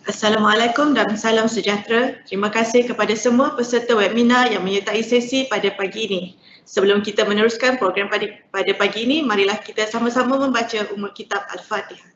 Assalamualaikum dan salam sejahtera. Terima kasih kepada semua peserta webinar yang menyertai sesi pada pagi ini. Sebelum kita meneruskan program pada pagi ini, marilah kita sama-sama membaca Ummul Kitab Al-Fatihah.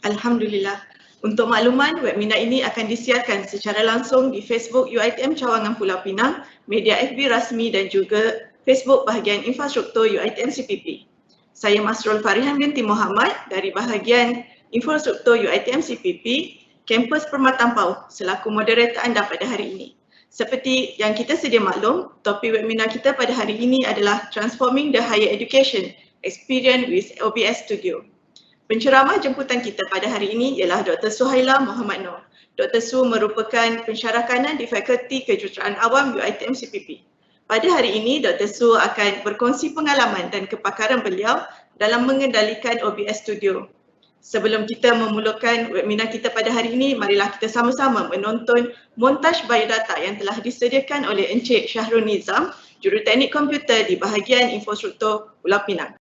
Alhamdulillah. Untuk makluman, webinar ini akan disiarkan secara langsung di Facebook UiTM Cawangan Pulau Pinang, media FB rasmi dan juga Facebook bahagian infrastruktur UiTM CPP. Saya Masrul Farihan binti Muhammad dari bahagian infrastruktur UiTM CPP, kampus Permata Ampau selaku moderator anda pada hari ini. Seperti yang kita sedia maklum, topik webinar kita pada hari ini adalah Transforming the Higher Education Experience with OBS Studio. Penceramah jemputan kita pada hari ini ialah Dr. Suhaila Muhammad Noor. Dr. Su merupakan pensyarah kanan di Fakulti Kejuruteraan Awam UiTM CPP. Pada hari ini, Dr. Su akan berkongsi pengalaman dan kepakaran beliau dalam mengendalikan OBS Studio. Sebelum kita memulakan webinar kita pada hari ini, marilah kita sama-sama menonton montaj biodata yang telah disediakan oleh Encik Syahrul Nizam, Juruteknik Komputer di bahagian infrastruktur Pulau Pinang.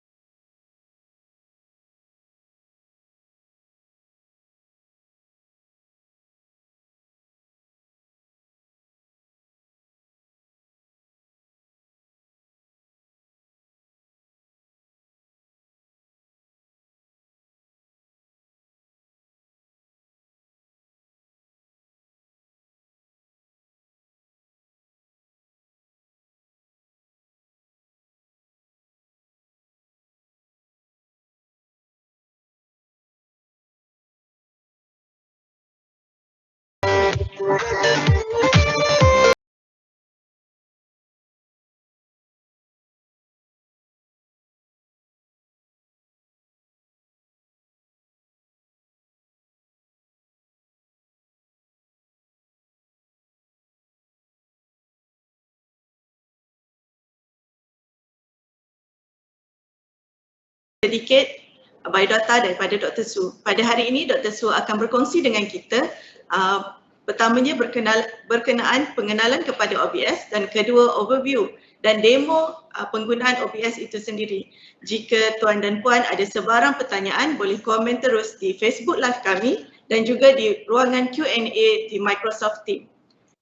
Sedikit biodata daripada Dr. Su. Pada hari ini, Dr. Su akan berkongsi dengan kita pertamanya berkenaan pengenalan kepada OBS dan kedua overview dan demo penggunaan OBS itu sendiri. Jika tuan dan puan ada sebarang pertanyaan, boleh komen terus di Facebook Live kami dan juga di ruangan Q&A di Microsoft Teams.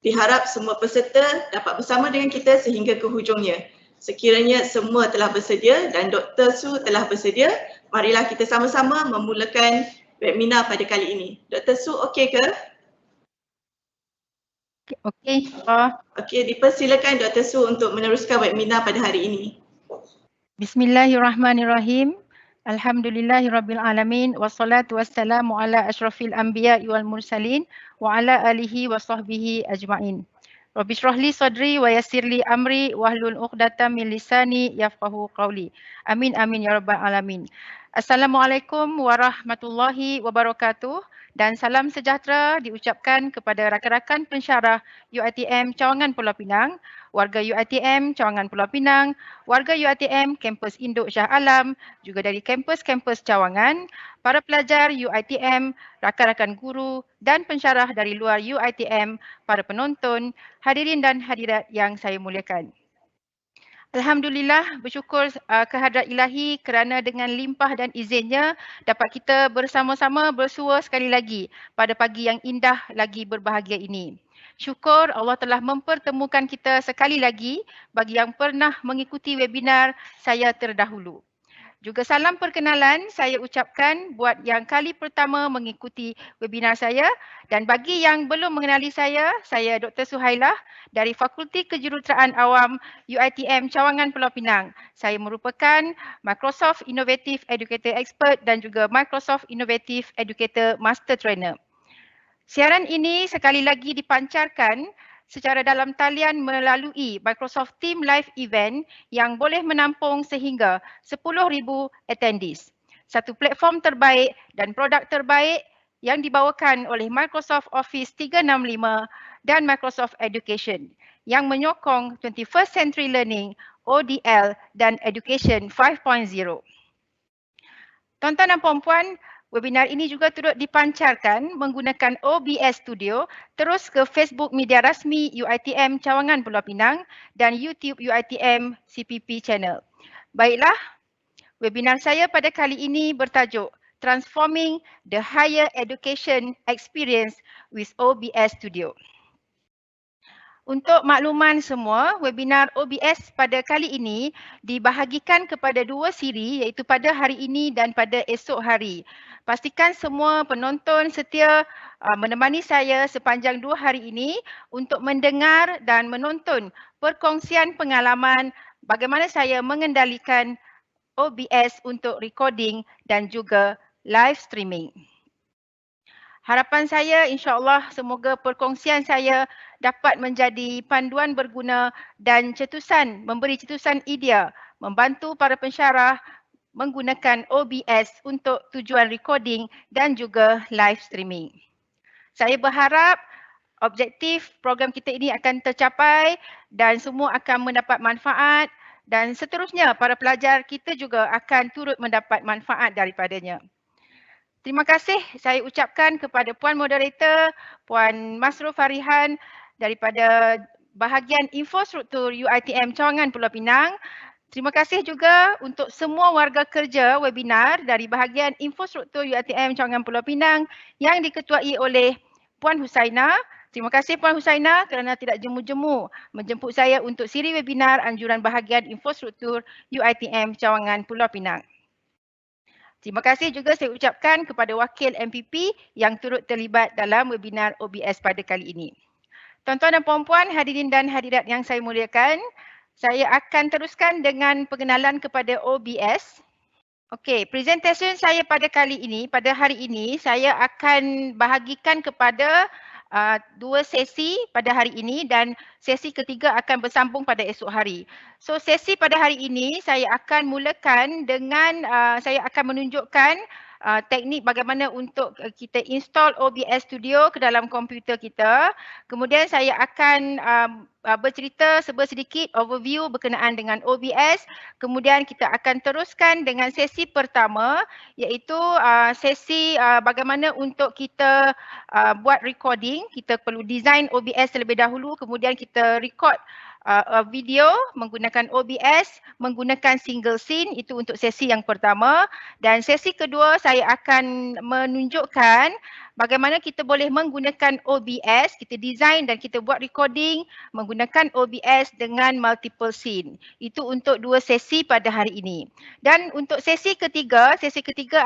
Diharap semua peserta dapat bersama dengan kita sehingga ke hujungnya. Sekiranya semua telah bersedia dan Dr. Su telah bersedia, marilah kita sama-sama memulakan webinar pada kali ini. Dr. Su, okey ke? Okey. Okey, dipersilakan Dr. Su untuk meneruskan webinar pada hari ini. Bismillahirrahmanirrahim. Alhamdulillahirabbil alamin wassalatu wassalamu ala asyrafil anbiya'i wal mursalin wa ala alihi wa sahbihi ajmain. Rabbi shrah li sadri wa yassir li amri wahlul 'uqdatam min lisani yafqahu qawli. Amin amin ya rabbal alamin. Assalamualaikum warahmatullahi wabarakatuh dan salam sejahtera diucapkan kepada rakan-rakan pensyarah UiTM Cawangan Pulau Pinang, warga UiTM Cawangan Pulau Pinang, warga UiTM Kampus Induk Shah Alam, juga dari kampus-kampus Cawangan, para pelajar UiTM, rakan-rakan guru dan pensyarah dari luar UiTM, para penonton, hadirin dan hadirat yang saya muliakan. Alhamdulillah, bersyukur kehadrat ilahi kerana dengan limpah dan izinnya dapat kita bersama-sama bersua sekali lagi pada pagi yang indah lagi berbahagia ini. Syukur Allah telah mempertemukan kita sekali lagi bagi yang pernah mengikuti webinar saya terdahulu. Juga salam perkenalan saya ucapkan buat yang kali pertama mengikuti webinar saya dan bagi yang belum mengenali saya Dr. Suhailah dari Fakulti Kejuruteraan Awam UiTM Cawangan Pulau Pinang. Saya merupakan Microsoft Innovative Educator Expert dan juga Microsoft Innovative Educator Master Trainer. Siaran ini sekali lagi dipancarkan secara dalam talian melalui Microsoft Team Live Event yang boleh menampung sehingga 10,000 attendees. Satu platform terbaik dan produk terbaik yang dibawakan oleh Microsoft Office 365 dan Microsoft Education yang menyokong 21st Century Learning, ODL dan Education 5.0. Tuan-tuan dan puan-puan, Webinar ini juga turut dipancarkan menggunakan OBS Studio terus ke Facebook media rasmi UiTM Cawangan Pulau Pinang dan YouTube UiTM CPP Channel. Baiklah, webinar saya pada kali ini bertajuk Transforming the Higher Education Experience with OBS Studio. Untuk makluman semua, webinar OBS pada kali ini dibahagikan kepada dua siri iaitu pada hari ini dan pada esok hari. Pastikan semua penonton setia menemani saya sepanjang 2 hari ini untuk mendengar dan menonton perkongsian pengalaman bagaimana saya mengendalikan OBS untuk recording dan juga live streaming. Harapan saya insya-Allah semoga perkongsian saya dapat menjadi panduan berguna dan memberi cetusan idea membantu para pensyarah menggunakan OBS untuk tujuan recording dan juga live streaming. Saya berharap objektif program kita ini akan tercapai dan semua akan mendapat manfaat dan seterusnya para pelajar kita juga akan turut mendapat manfaat daripadanya. Terima kasih saya ucapkan kepada Puan Moderator, Puan Masrul Farihan daripada bahagian infrastruktur UiTM Cawangan Pulau Pinang. Terima kasih juga untuk semua warga kerja webinar dari bahagian infrastruktur UiTM Cawangan Pulau Pinang yang diketuai oleh Puan Husaina. Terima kasih Puan Husaina kerana tidak jemu-jemu menjemput saya untuk siri webinar anjuran bahagian infrastruktur UiTM Cawangan Pulau Pinang. Terima kasih juga saya ucapkan kepada wakil MPP yang turut terlibat dalam webinar OBS pada kali ini. Tuan-tuan dan puan-puan, hadirin dan hadirat yang saya muliakan, saya akan teruskan dengan pengenalan kepada OBS. Okey, presentation saya pada hari ini, saya akan bahagikan kepada dua sesi pada hari ini dan sesi ketiga akan bersambung pada esok hari. So sesi pada hari ini saya akan mulakan dengan saya akan menunjukkan teknik bagaimana untuk kita install OBS Studio ke dalam komputer kita. Kemudian saya akan bercerita sedikit overview berkenaan dengan OBS. Kemudian kita akan teruskan dengan sesi pertama iaitu sesi bagaimana untuk kita buat recording. Kita perlu design OBS terlebih dahulu, kemudian kita record video menggunakan OBS, menggunakan single scene, itu untuk sesi yang pertama. Dan sesi kedua saya akan menunjukkan bagaimana kita boleh menggunakan OBS, kita design dan kita buat recording menggunakan OBS dengan multiple scene. Itu untuk dua sesi pada hari ini. Dan untuk sesi ketiga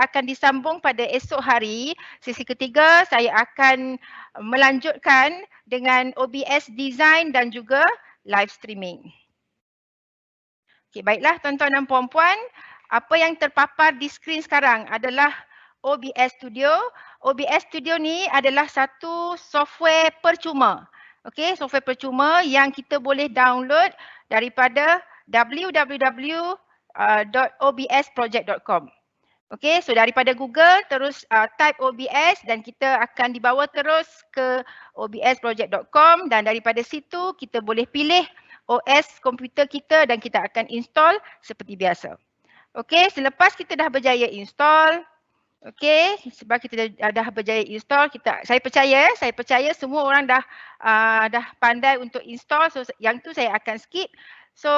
akan disambung pada esok hari. Sesi ketiga saya akan melanjutkan dengan OBS design dan juga live streaming. Okey, baiklah tuan-tuan dan puan-puan, apa yang terpapar di skrin sekarang adalah OBS Studio. OBS Studio ni adalah satu software percuma. Okey, software percuma yang kita boleh download daripada www.obsproject.com. Okey, so daripada Google terus type OBS dan kita akan dibawa terus ke obsproject.com dan daripada situ kita boleh pilih OS komputer kita dan kita akan install seperti biasa. Okey, selepas kita dah berjaya install, sebab kita dah berjaya install, saya percaya semua orang dah pandai untuk install, so yang tu saya akan skip. So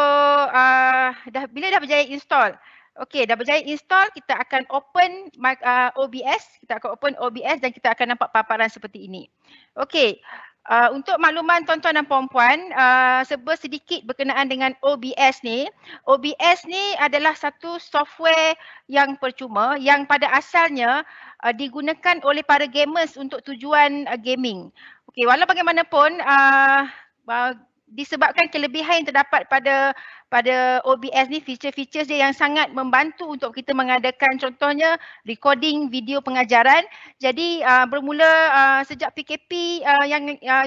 bila dah berjaya install, dah berjaya install, kita akan open OBS, dan kita akan nampak paparan seperti ini. Untuk makluman tuan-tuan dan puan-puan, sedikit berkenaan dengan OBS ni. OBS ni adalah satu software yang percuma yang pada asalnya digunakan oleh para gamers untuk tujuan gaming. Walau bagaimanapun, disebabkan kelebihan yang terdapat pada OBS ni, feature-feature dia yang sangat membantu untuk kita mengadakan contohnya recording video pengajaran. Jadi bermula sejak PKP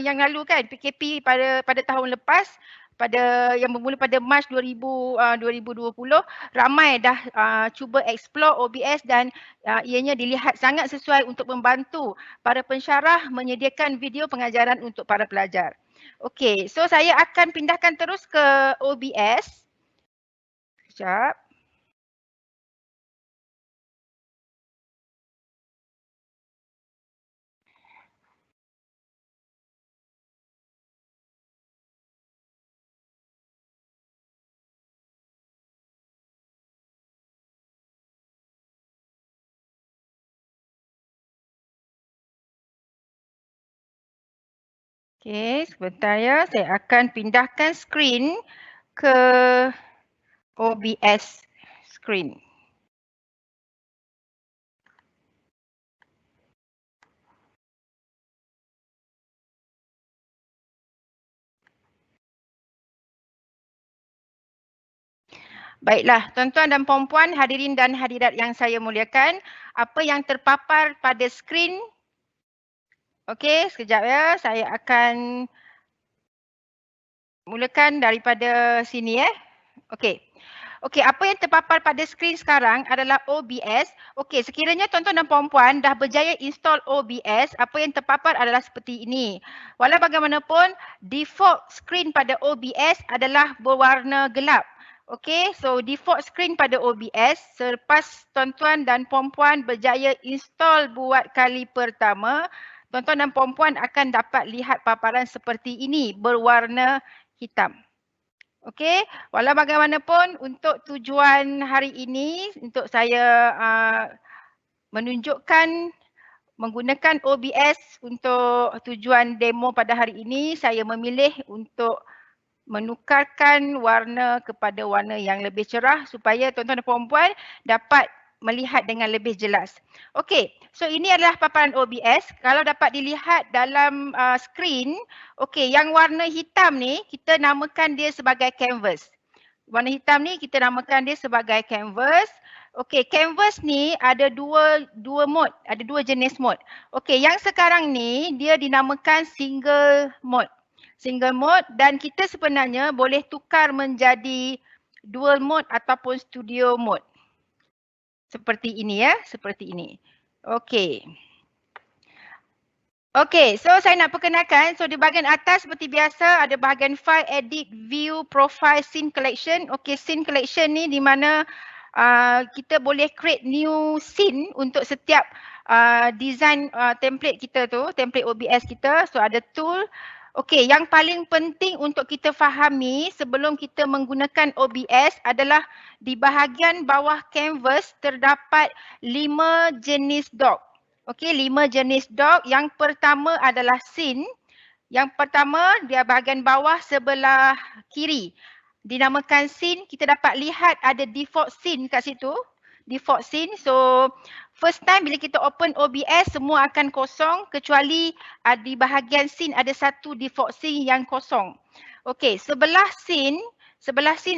yang lalu kan, PKP pada tahun lepas, yang bermula pada Mac 2020, ramai dah cuba explore OBS dan ianya dilihat sangat sesuai untuk membantu para pensyarah menyediakan video pengajaran untuk para pelajar. So saya akan pindahkan terus ke OBS. Sekejap. Okey, sebentar ya. Saya akan pindahkan skrin ke OBS screen. Baiklah, tuan-tuan dan puan-puan, hadirin dan hadirat yang saya muliakan, apa yang terpapar pada skrin? Okey, sekejap ya. Saya akan mulakan daripada sini . Okey. Okey, apa yang terpapar pada skrin sekarang adalah OBS. Okey, sekiranya tuan-tuan dan puan-puan dah berjaya install OBS, apa yang terpapar adalah seperti ini. Walau bagaimanapun, default skrin pada OBS adalah berwarna gelap. Okey, so default skrin pada OBS selepas tuan-tuan dan puan-puan berjaya install buat kali pertama, tuan-tuan dan puan-puan akan dapat lihat paparan seperti ini berwarna hitam. Okey, walau bagaimanapun untuk tujuan hari ini untuk saya menunjukkan menggunakan OBS untuk tujuan demo pada hari ini, saya memilih untuk menukarkan warna kepada warna yang lebih cerah supaya tuan-tuan dan puan-puan dapat melihat dengan lebih jelas. Okey, so ini adalah paparan OBS. Kalau dapat dilihat dalam skrin, okey, yang warna hitam ni kita namakan dia sebagai canvas. Warna hitam ni kita namakan dia sebagai canvas. Okey, canvas ni ada dua mode, ada dua jenis mode. Okey, yang sekarang ni dia dinamakan single mode. Single mode dan kita sebenarnya boleh tukar menjadi dual mode ataupun studio mode. Seperti ini ya, seperti ini. Okey. Okey, so saya nak perkenalkan. So di bahagian atas seperti biasa ada bahagian file, edit, view, profile, scene collection. Okey, scene collection ni di mana kita boleh create new scene untuk setiap design template kita tu, template OBS kita. So ada tool. Okey, yang paling penting untuk kita fahami sebelum kita menggunakan OBS adalah di bahagian bawah canvas terdapat 5 jenis dock. Okey, 5 jenis dock. Yang pertama adalah scene. Yang pertama dia bahagian bawah sebelah kiri. Dinamakan scene. Kita dapat lihat ada default scene kat situ. Default scene. So first time bila kita open OBS semua akan kosong kecuali di bahagian scene ada satu default scene yang kosong. Okey, sebelah scene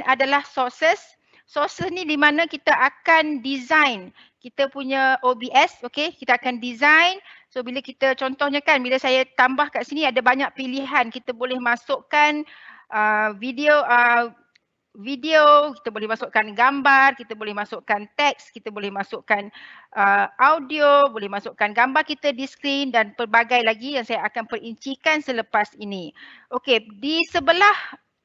adalah sources. Sources ni di mana kita akan design kita punya OBS. Okey, kita akan design. So bila kita contohnya kan bila saya tambah kat sini ada banyak pilihan. Kita boleh masukkan video, kita boleh masukkan gambar, kita boleh masukkan teks, kita boleh masukkan audio, boleh masukkan gambar kita di skrin dan pelbagai lagi yang saya akan perincikan selepas ini. Okey, di sebelah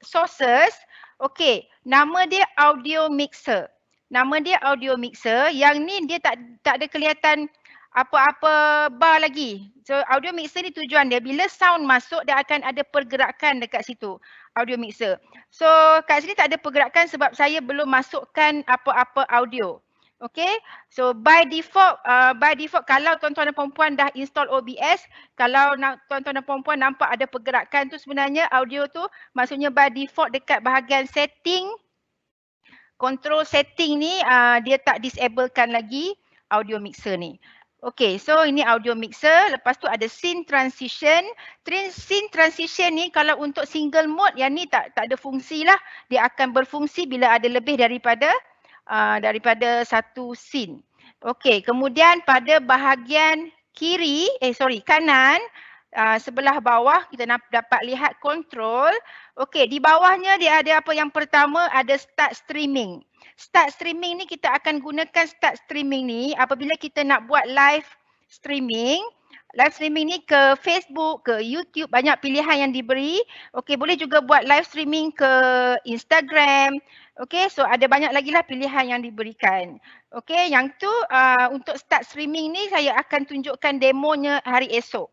sources, okey, nama dia audio mixer. Nama dia audio mixer. Yang ni dia tak ada kelihatan apa-apa bar lagi. So audio mixer ni tujuan dia bila sound masuk dia akan ada pergerakan dekat situ. Audio mixer. So kat sini tak ada pergerakan sebab saya belum masukkan apa-apa audio. Okay, so by default kalau tuan-tuan dan puan-puan dah install OBS, kalau tuan-tuan dan puan-puan nampak ada pergerakan tu sebenarnya audio tu maksudnya by default dekat bahagian setting, control setting ni dia tak disablekan lagi audio mixer ni. Okay, so ini audio mixer. Lepas tu ada scene transition. Scene transition ni kalau untuk single mode yang ni tak ada fungsi lah. Dia akan berfungsi bila ada lebih daripada satu scene. Okay, kemudian pada bahagian kanan, sebelah bawah kita dapat lihat control. Okay, di bawahnya dia ada apa yang pertama ada start streaming. Start streaming ni kita akan gunakan start streaming ni apabila kita nak buat live streaming. Live streaming ni ke Facebook, ke YouTube, banyak pilihan yang diberi. Okey, boleh juga buat live streaming ke Instagram. Okey, so ada banyak lagi lah pilihan yang diberikan. Okey, yang tu untuk start streaming ni saya akan tunjukkan demonya hari esok.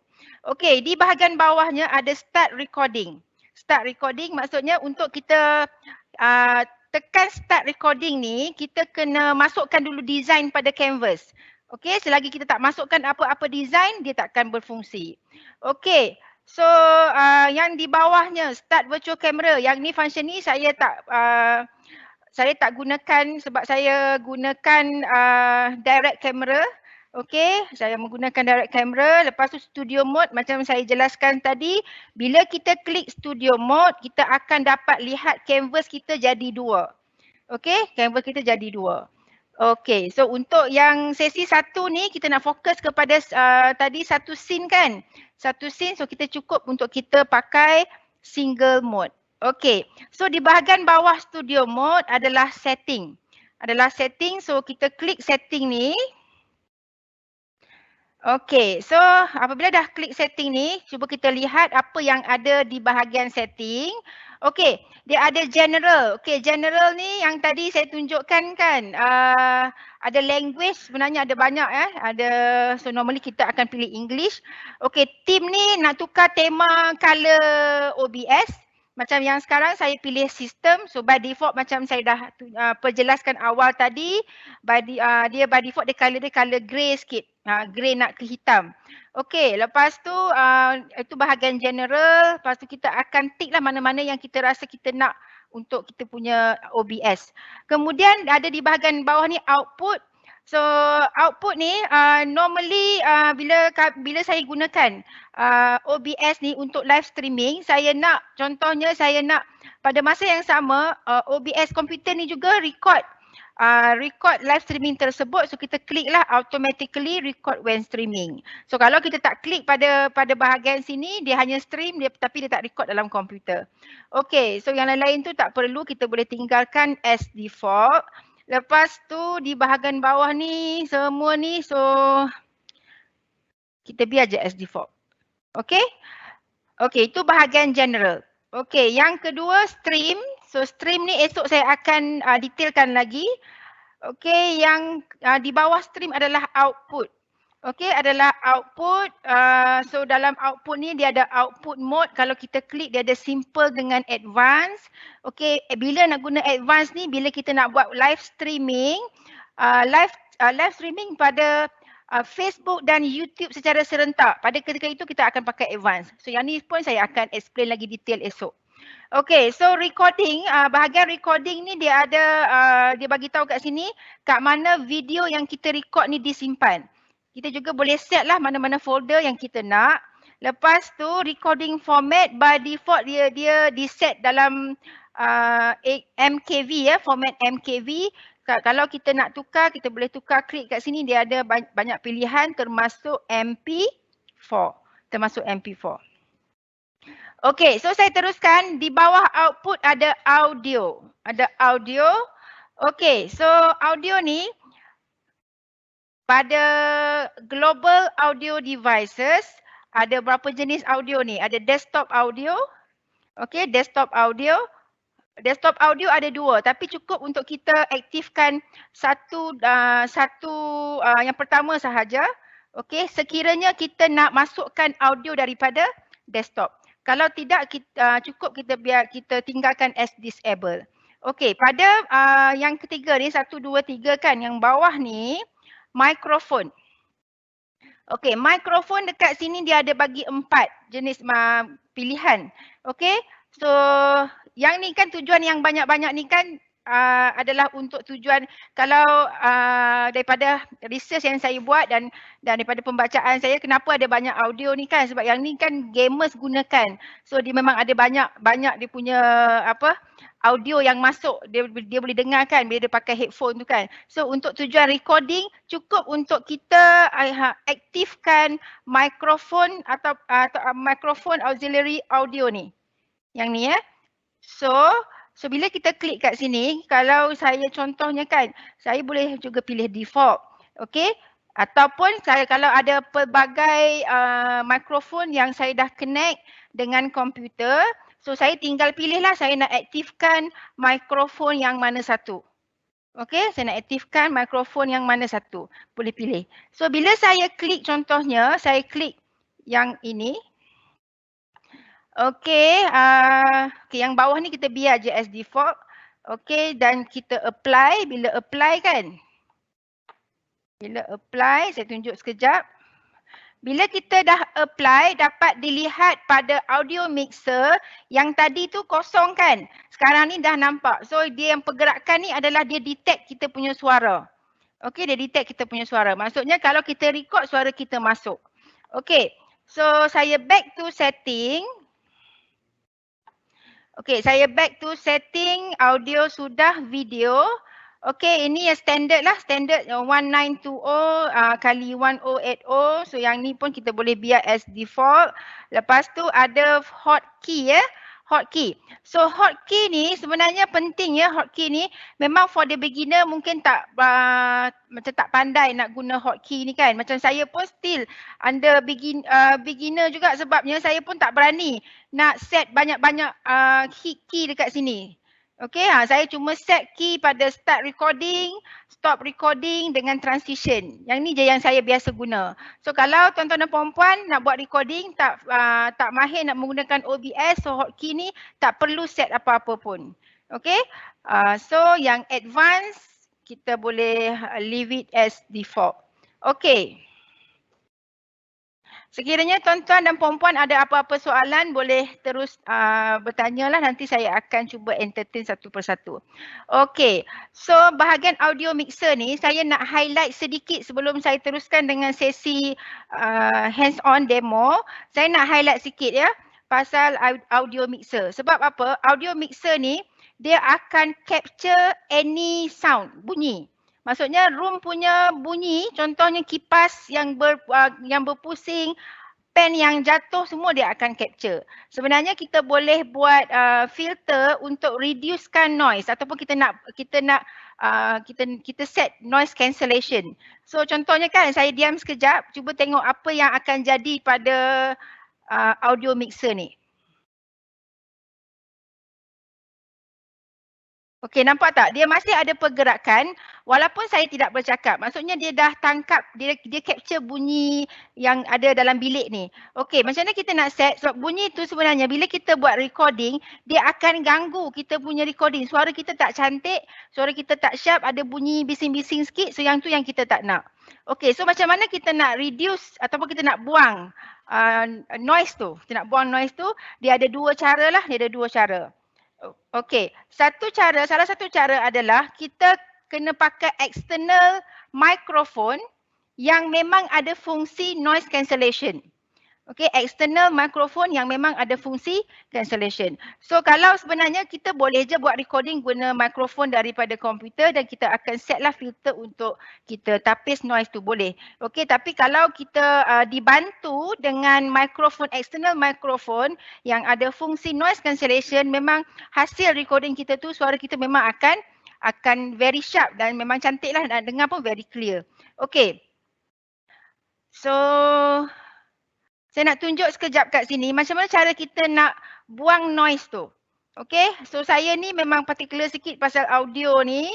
Okey, di bahagian bawahnya ada start recording. Start recording maksudnya untuk kita tekan start recording ni, kita kena masukkan dulu design pada canvas. Okey, selagi kita tak masukkan apa-apa design, dia takkan berfungsi. Okey, So yang di bawahnya start virtual camera, yang ni function ni saya tak gunakan sebab saya gunakan direct camera. Okey, saya menggunakan direct camera. Lepas tu studio mode macam saya jelaskan tadi, bila kita klik studio mode, kita akan dapat lihat canvas kita jadi dua. Okey, canvas kita jadi dua. Okey, so untuk yang sesi satu ni kita nak fokus kepada tadi satu scene kan. Satu scene, so kita cukup untuk kita pakai single mode. Okey, so di bahagian bawah studio mode adalah setting. So kita klik setting ni. Okey, so apabila dah klik setting ni, cuba kita lihat apa yang ada di bahagian setting. Okey, dia ada general. Okey, general ni yang tadi saya tunjukkan kan. Ada language, sebenarnya ada banyak so normally kita akan pilih English. Okey, theme ni nak tukar tema color OBS. Macam yang sekarang saya pilih sistem, so by default macam saya dah perjelaskan awal tadi, dia by default dia color grey sikit, grey nak ke hitam. Okey, lepas tu itu bahagian general, lepas tu kita akan tick lah mana-mana yang kita rasa kita nak untuk kita punya OBS. Kemudian ada di bahagian bawah ni output. So output ni normally bila saya gunakan OBS ni untuk live streaming, contohnya saya nak pada masa yang sama OBS komputer ni juga record live streaming tersebut, so kita klik lah automatically record when streaming. So kalau kita tak klik pada bahagian sini, dia hanya stream tapi dia tak record dalam komputer. Okay, so yang lain-lain tu tak perlu, kita boleh tinggalkan as default. Lepas tu di bahagian bawah ni semua ni, so kita biar je as default. Okay, itu bahagian general. Okay, yang kedua stream. So stream ni esok saya akan detailkan lagi. Okay, yang di bawah stream adalah output. Okay, adalah output. So dalam output ni dia ada output mode. Kalau kita klik dia ada simple dengan advance. Okay, bila nak guna advance ni, bila kita nak buat live streaming, live streaming pada Facebook dan YouTube secara serentak. Pada ketika itu kita akan pakai advance. So yang ni pun saya akan explain lagi detail esok. Okay, so recording, bahagian recording ni dia ada, dia bagi tahu kat sini kat mana video yang kita record ni disimpan. Kita juga boleh set lah mana-mana folder yang kita nak. Lepas tu recording format by default dia di-set dalam MKV format MKV. Kalau kita nak tukar, kita boleh tukar, klik kat sini dia ada banyak pilihan termasuk MP4. Okay, so saya teruskan. Di bawah output ada audio. Okay, so audio ni pada global audio devices ada berapa jenis audio ni? Ada desktop audio. Okay, desktop audio. Desktop audio ada dua, tapi cukup untuk kita aktifkan satu yang pertama sahaja. Okay, sekiranya kita nak masukkan audio daripada desktop. Kalau tidak, cukup kita tinggalkan as disable. Okay, pada yang ketiga ni, 1, 2, 3 kan, yang bawah ni, mikrofon. Okay, mikrofon dekat sini dia ada bagi 4 jenis pilihan. Okay, so yang ni kan tujuan yang banyak-banyak ni kan adalah untuk tujuan kalau daripada research yang saya buat dan daripada pembacaan saya, kenapa ada banyak audio ni kan, sebab yang ni kan gamers gunakan. So dia memang ada banyak dia punya audio yang masuk, dia boleh dengar kan bila dia pakai headphone tu kan. So untuk tujuan recording cukup untuk kita aktifkan mikrofon atau mikrofon auxiliary audio ni. Yang ni So bila kita klik kat sini, kalau saya contohnya kan, saya boleh juga pilih default. Okay, ataupun kalau ada pelbagai mikrofon yang saya dah connect dengan komputer, so saya tinggal pilih lah saya nak aktifkan mikrofon yang mana satu. Okay, saya nak aktifkan mikrofon yang mana satu. Boleh pilih. So bila saya klik contohnya, saya klik yang ini. Okay, yang bawah ni kita biar je as default. Okay, dan kita apply. Bila apply kan, saya tunjuk sekejap. Bila kita dah apply, dapat dilihat pada audio mixer yang tadi tu kosong kan. Sekarang ni dah nampak. So dia yang pergerakan ni adalah dia detect kita punya suara. Okey, dia detect kita punya suara. Maksudnya kalau kita record, suara kita masuk. Okey, so saya back to setting. Okey, saya back to setting, audio sudah, video. Okey, ini yang standard lah, standard 1920 kali 1080. So yang ni pun kita boleh biar as default. Lepas tu ada hotkey ya. Hotkey. So hotkey ni sebenarnya penting ya, hotkey ni memang for the beginner mungkin tak macam tak pandai nak guna hotkey ni kan. Macam saya pun still under beginner juga sebabnya saya pun tak berani nak set banyak-banyak hit key dekat sini. Okey, saya cuma set key pada start recording, stop recording dengan transition. Yang ni je yang saya biasa guna. So kalau tuan-tuan dan puan-puan nak buat recording tak mahir nak menggunakan OBS, so hotkey ni tak perlu set apa-apa pun. Okey, so yang advance kita boleh leave it as default. Okey. Sekiranya tuan-tuan dan puan-puan ada apa-apa soalan, boleh terus bertanyalah, nanti saya akan cuba entertain satu persatu. Okey, so bahagian audio mixer ni saya nak highlight sedikit sebelum saya teruskan dengan sesi hands-on demo. Saya nak highlight sikit ya pasal audio mixer. Sebab apa? Audio mixer ni dia akan capture any sound, bunyi. Maksudnya room punya bunyi, contohnya kipas yang berpusing, pen yang jatuh, semua dia akan capture. Sebenarnya kita boleh buat filter untuk reducekan noise ataupun kita set noise cancellation. So contohnya kan saya diam sekejap, cuba tengok apa yang akan jadi pada audio mixer ni. Okey, nampak tak? Dia masih ada pergerakan walaupun saya tidak bercakap. Maksudnya dia dah tangkap, dia capture bunyi yang ada dalam bilik ni. Okey, macam mana kita nak set? Sebab bunyi tu sebenarnya bila kita buat recording, dia akan ganggu kita punya recording. Suara kita tak cantik, suara kita tak sharp, ada bunyi bising-bising sikit. So yang tu yang kita tak nak. Okey, so macam mana kita nak reduce ataupun kita nak buang noise tu? Kita nak buang noise tu, dia ada dua cara lah. Dia ada dua cara. Okey, salah satu cara adalah kita kena pakai external microphone yang memang ada fungsi noise cancellation. Okey, external microphone yang memang ada fungsi cancellation. So kalau sebenarnya kita boleh je buat recording guna microphone daripada komputer dan kita akan set lah filter untuk kita tapis noise tu, boleh. Okey, tapi kalau kita dibantu dengan microphone, external microphone yang ada fungsi noise cancellation, memang hasil recording kita tu, suara kita memang akan very sharp dan memang cantik lah, nak dengar pun very clear. Okey. So saya nak tunjuk sekejap kat sini macam mana cara kita nak buang noise tu. Okay, so saya ni memang particular sikit pasal audio ni.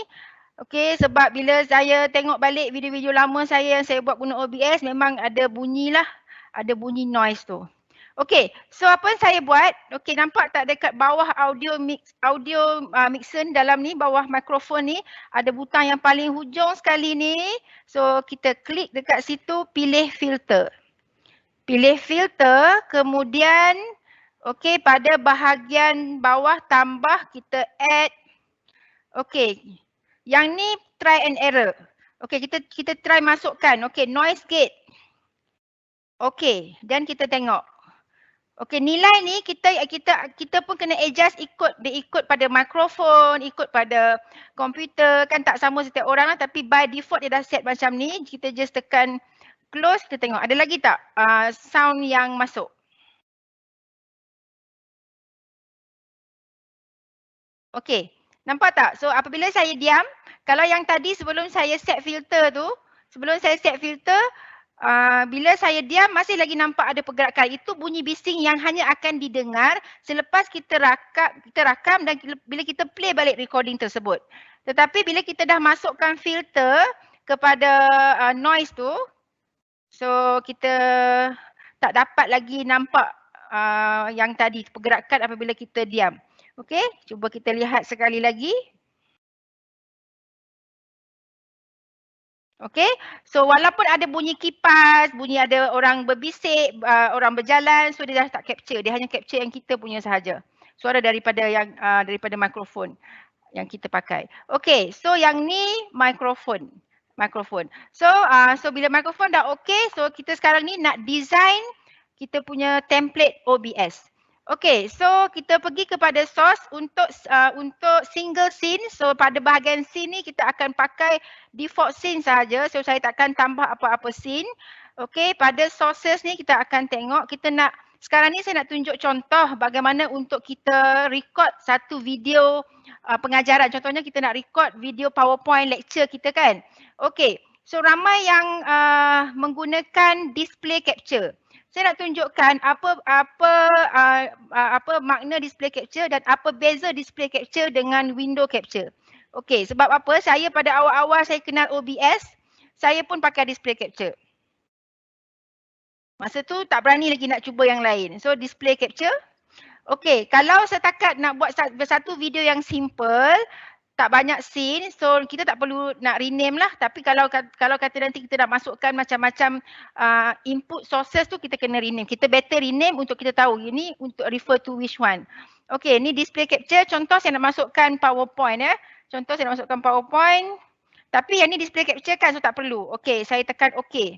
Okay, sebab bila saya tengok balik video-video lama saya yang saya buat guna OBS, memang ada bunyi lah. Ada bunyi noise tu. Okay, so apa yang saya buat, okay, nampak tak dekat bawah audio mixer dalam ni, bawah mikrofon ni, ada butang yang paling hujung sekali ni. So kita klik dekat situ, pilih filter. Pilih filter, kemudian okey, pada bahagian bawah tambah kita add. Okey, yang ni try and error. Okey, kita try masukkan. Okey, noise gate. Okey, dan kita tengok. Okey, nilai ni kita pun kena adjust ikut pada mikrofon, ikut pada komputer, kan tak sama setiap orang lah, tapi by default dia dah set macam ni. Kita just tekan close, kita tengok ada lagi tak sound yang masuk. Okey, nampak tak? So apabila saya diam, kalau yang tadi sebelum saya set filter tu, bila saya diam masih lagi nampak ada pergerakan. Itu bunyi bising yang hanya akan didengar selepas kita rakam dan bila kita play balik recording tersebut. Tetapi bila kita dah masukkan filter kepada noise tu, so kita tak dapat lagi nampak yang tadi pergerakan apabila kita diam. Okey, cuba kita lihat sekali lagi. Okay, so walaupun ada bunyi kipas, bunyi ada orang berbisik, orang berjalan, so dia dah tak capture. Dia hanya capture yang kita punya sahaja. Suara daripada daripada mikrofon yang kita pakai. Okay, so yang ni mikrofon. So bila mikrofon dah okay, so kita sekarang ni nak design kita punya template OBS. Okay, so kita pergi kepada source untuk single scene. So pada bahagian scene ni kita akan pakai default scene sahaja. So saya takkan tambah apa-apa scene. Okay, pada sources ni kita akan tengok, kita nak, sekarang ni saya nak tunjuk contoh bagaimana untuk kita record satu video pengajaran. Contohnya kita nak record video PowerPoint lecture kita kan. Okay, so ramai yang menggunakan display capture. Saya nak tunjukkan apa makna display capture dan apa beza display capture dengan window capture. Okey, sebab apa? Saya pada awal-awal saya kenal OBS, saya pun pakai display capture. Masa tu tak berani lagi nak cuba yang lain. So display capture. Okey, kalau setakat nak buat satu video yang simple, tak banyak scene, so kita tak perlu nak rename lah. Tapi kalau kata nanti kita nak masukkan macam-macam input sources tu, kita kena rename. Kita better rename untuk kita tahu ini untuk refer to which one. Okay, ni display capture. Contoh saya nak masukkan PowerPoint ya. Contoh saya nak masukkan PowerPoint. Tapi yang ni display capture kan, so tak perlu. Okay, saya tekan okay.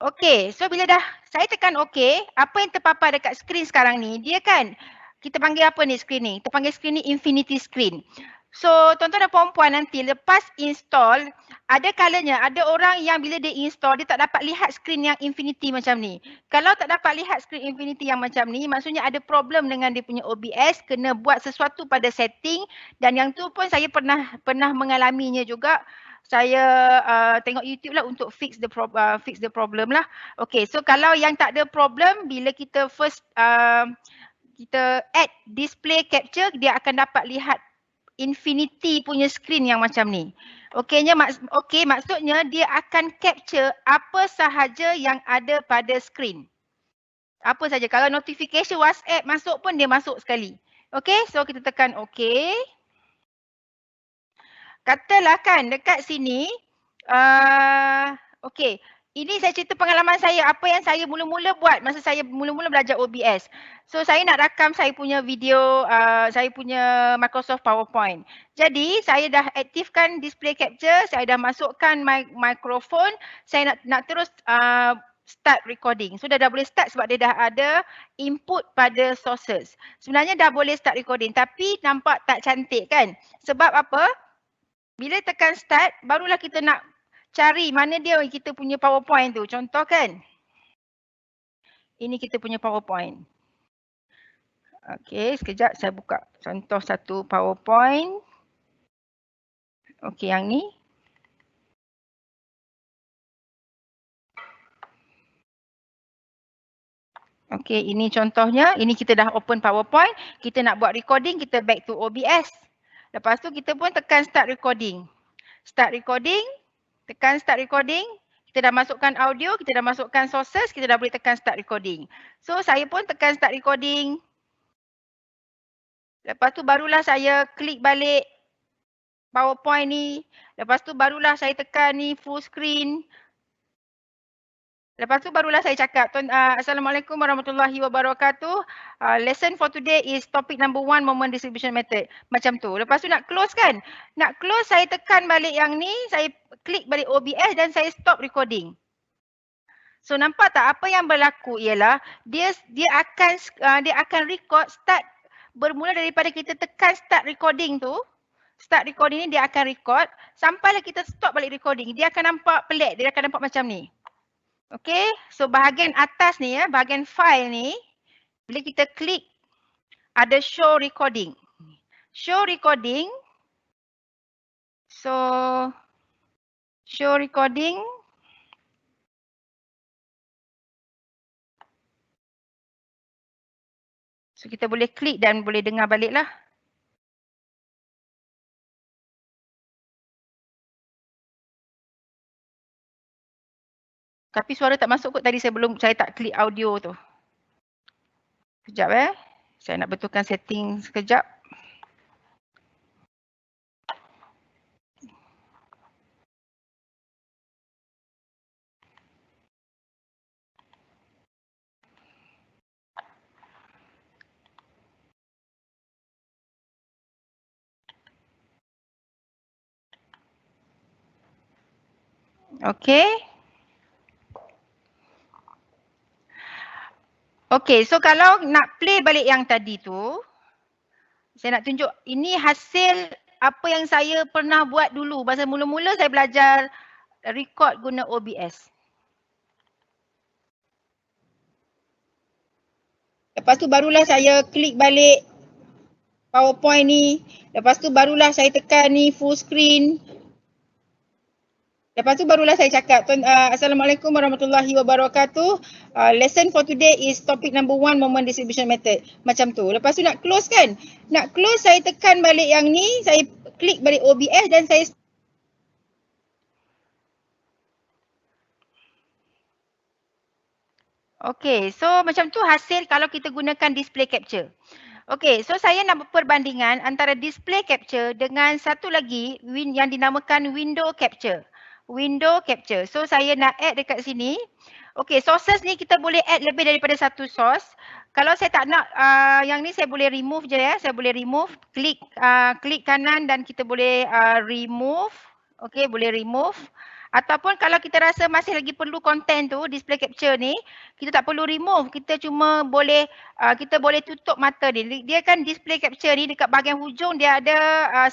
Okay, so bila dah saya tekan okay, apa yang terpapar dekat skrin sekarang ni, dia kan, kita panggil apa ni skrin ni? Kita panggil skrin ni infinity screen. So tuan-tuan dan puan-puan nanti lepas install, ada kalanya ada orang yang bila dia install, dia tak dapat lihat skrin yang infinity macam ni. Kalau tak dapat lihat skrin infinity yang macam ni, maksudnya ada problem dengan dia punya OBS, kena buat sesuatu pada setting, dan yang tu pun saya pernah mengalaminya juga. Saya tengok YouTube lah untuk fix the problem lah. Okay, so kalau yang tak ada problem, bila kita first kita add display capture, dia akan dapat lihat infinity punya screen yang macam ni. Maksudnya dia akan capture apa sahaja yang ada pada screen. Apa saja. Kalau notification WhatsApp masuk pun dia masuk sekali. Okay, so kita tekan okay. Katalah kan dekat sini, okay. Ini saya cerita pengalaman saya, apa yang saya mula-mula buat masa saya mula-mula belajar OBS. So saya nak rakam saya punya video, saya punya Microsoft PowerPoint. Jadi saya dah aktifkan display capture, saya dah masukkan mikrofon, saya nak terus start recording. So dah boleh start sebab dia dah ada input pada sources. Sebenarnya dah boleh start recording tapi nampak tak cantik kan? Sebab apa? Bila tekan start, barulah kita nak cari mana dia kita punya PowerPoint tu. Contoh kan. Ini kita punya PowerPoint. Okey, sekejap saya buka contoh satu PowerPoint. Okey, yang ni. Okey, ini contohnya. Ini kita dah open PowerPoint. Kita nak buat recording, kita back to OBS. Lepas tu kita pun tekan start recording. Start recording. Tekan start recording, kita dah masukkan audio, kita dah masukkan sources, kita dah boleh tekan start recording. So saya pun tekan start recording. Lepas tu barulah saya klik balik PowerPoint ni. Lepas tu barulah saya tekan ni full screen. Lepas tu barulah saya cakap, Assalamualaikum warahmatullahi wabarakatuh. Lesson for today is topic number 1, moment distribution method. Macam tu. Lepas tu nak close kan? Nak close, saya tekan balik yang ni, saya klik balik OBS dan saya stop recording. So nampak tak apa yang berlaku ialah dia akan record start bermula daripada kita tekan start recording tu. Start recording ni dia akan record sampailah kita stop balik recording. Dia akan nampak pelik, dia akan nampak macam ni. Okay, so bahagian atas ni ya, bahagian file ni, bila kita klik ada show recording. Show recording. So, show recording. So kita boleh klik dan boleh dengar balik lah. Tapi suara tak masuk kot tadi saya tak klik audio tu. Sekejap saya nak betulkan setting sekejap. Okay. Okay, so kalau nak play balik yang tadi tu, saya nak tunjuk ini hasil apa yang saya pernah buat dulu. Masa mula-mula saya belajar record guna OBS. Lepas tu barulah saya klik balik PowerPoint ni. Lepas tu barulah saya tekan ni full screen. Lepas tu barulah saya cakap, Assalamualaikum warahmatullahi wabarakatuh. Lesson for today is topic number 1, moment distribution method. Macam tu. Lepas tu nak close kan? Nak close, saya tekan balik yang ni, saya klik balik OBS dan saya Okay, so macam tu hasil kalau kita gunakan display capture. Okay, so saya nak perbandingan antara display capture dengan satu lagi yang dinamakan window capture. Window capture. So saya nak add dekat sini. Okay, sources ni kita boleh add lebih daripada satu source. Kalau saya tak nak yang ni, saya boleh remove je ya. Saya boleh remove, klik kanan dan kita boleh remove. Okay, boleh remove. Ataupun kalau kita rasa masih lagi perlu content tu, display capture ni, kita tak perlu remove. Kita cuma boleh, kita boleh tutup mata ni. Dia kan display capture ni dekat bahagian hujung dia ada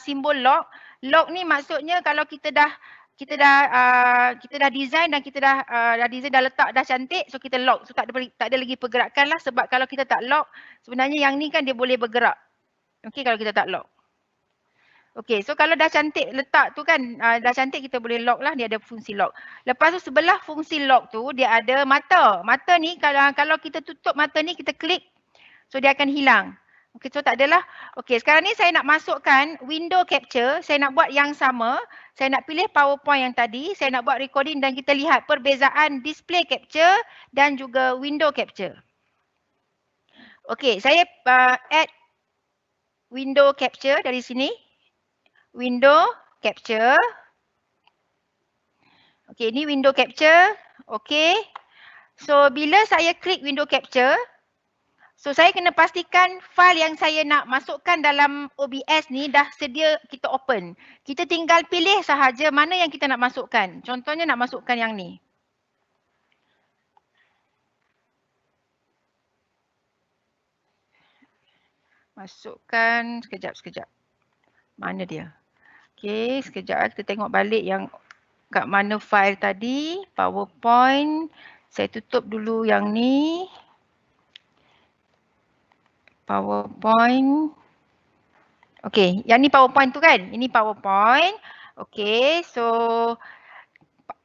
simbol lock. Lock ni maksudnya kalau kita dah design dan kita dah design dah letak dah cantik, so kita lock. So tak ada lagi pergerakan lah, sebab kalau kita tak lock, sebenarnya yang ni kan dia boleh bergerak. Okey, kalau kita tak lock. Okey, so kalau dah cantik letak tu kan, dah cantik kita boleh lock lah, dia ada fungsi lock. Lepas tu sebelah fungsi lock tu dia ada mata. Mata ni kalau kita tutup mata ni, kita klik, so dia akan hilang. Okey, so tak adalah. Okey, sekarang ni saya nak masukkan window capture, saya nak buat yang sama. Saya nak pilih PowerPoint yang tadi, saya nak buat recording dan kita lihat perbezaan display capture dan juga window capture. Okey, saya add window capture dari sini. Window capture. Okey, ini window capture. Okey. So bila saya klik window capture, so saya kena pastikan file yang saya nak masukkan dalam OBS ni dah sedia kita open. Kita tinggal pilih sahaja mana yang kita nak masukkan. Contohnya nak masukkan yang ni. Masukkan sekejap. Mana dia? Okey, sekejap kita tengok balik yang kat mana file tadi, PowerPoint. Saya tutup dulu yang ni. PowerPoint. Okey, yang ni PowerPoint tu kan? Ini PowerPoint. Okey, so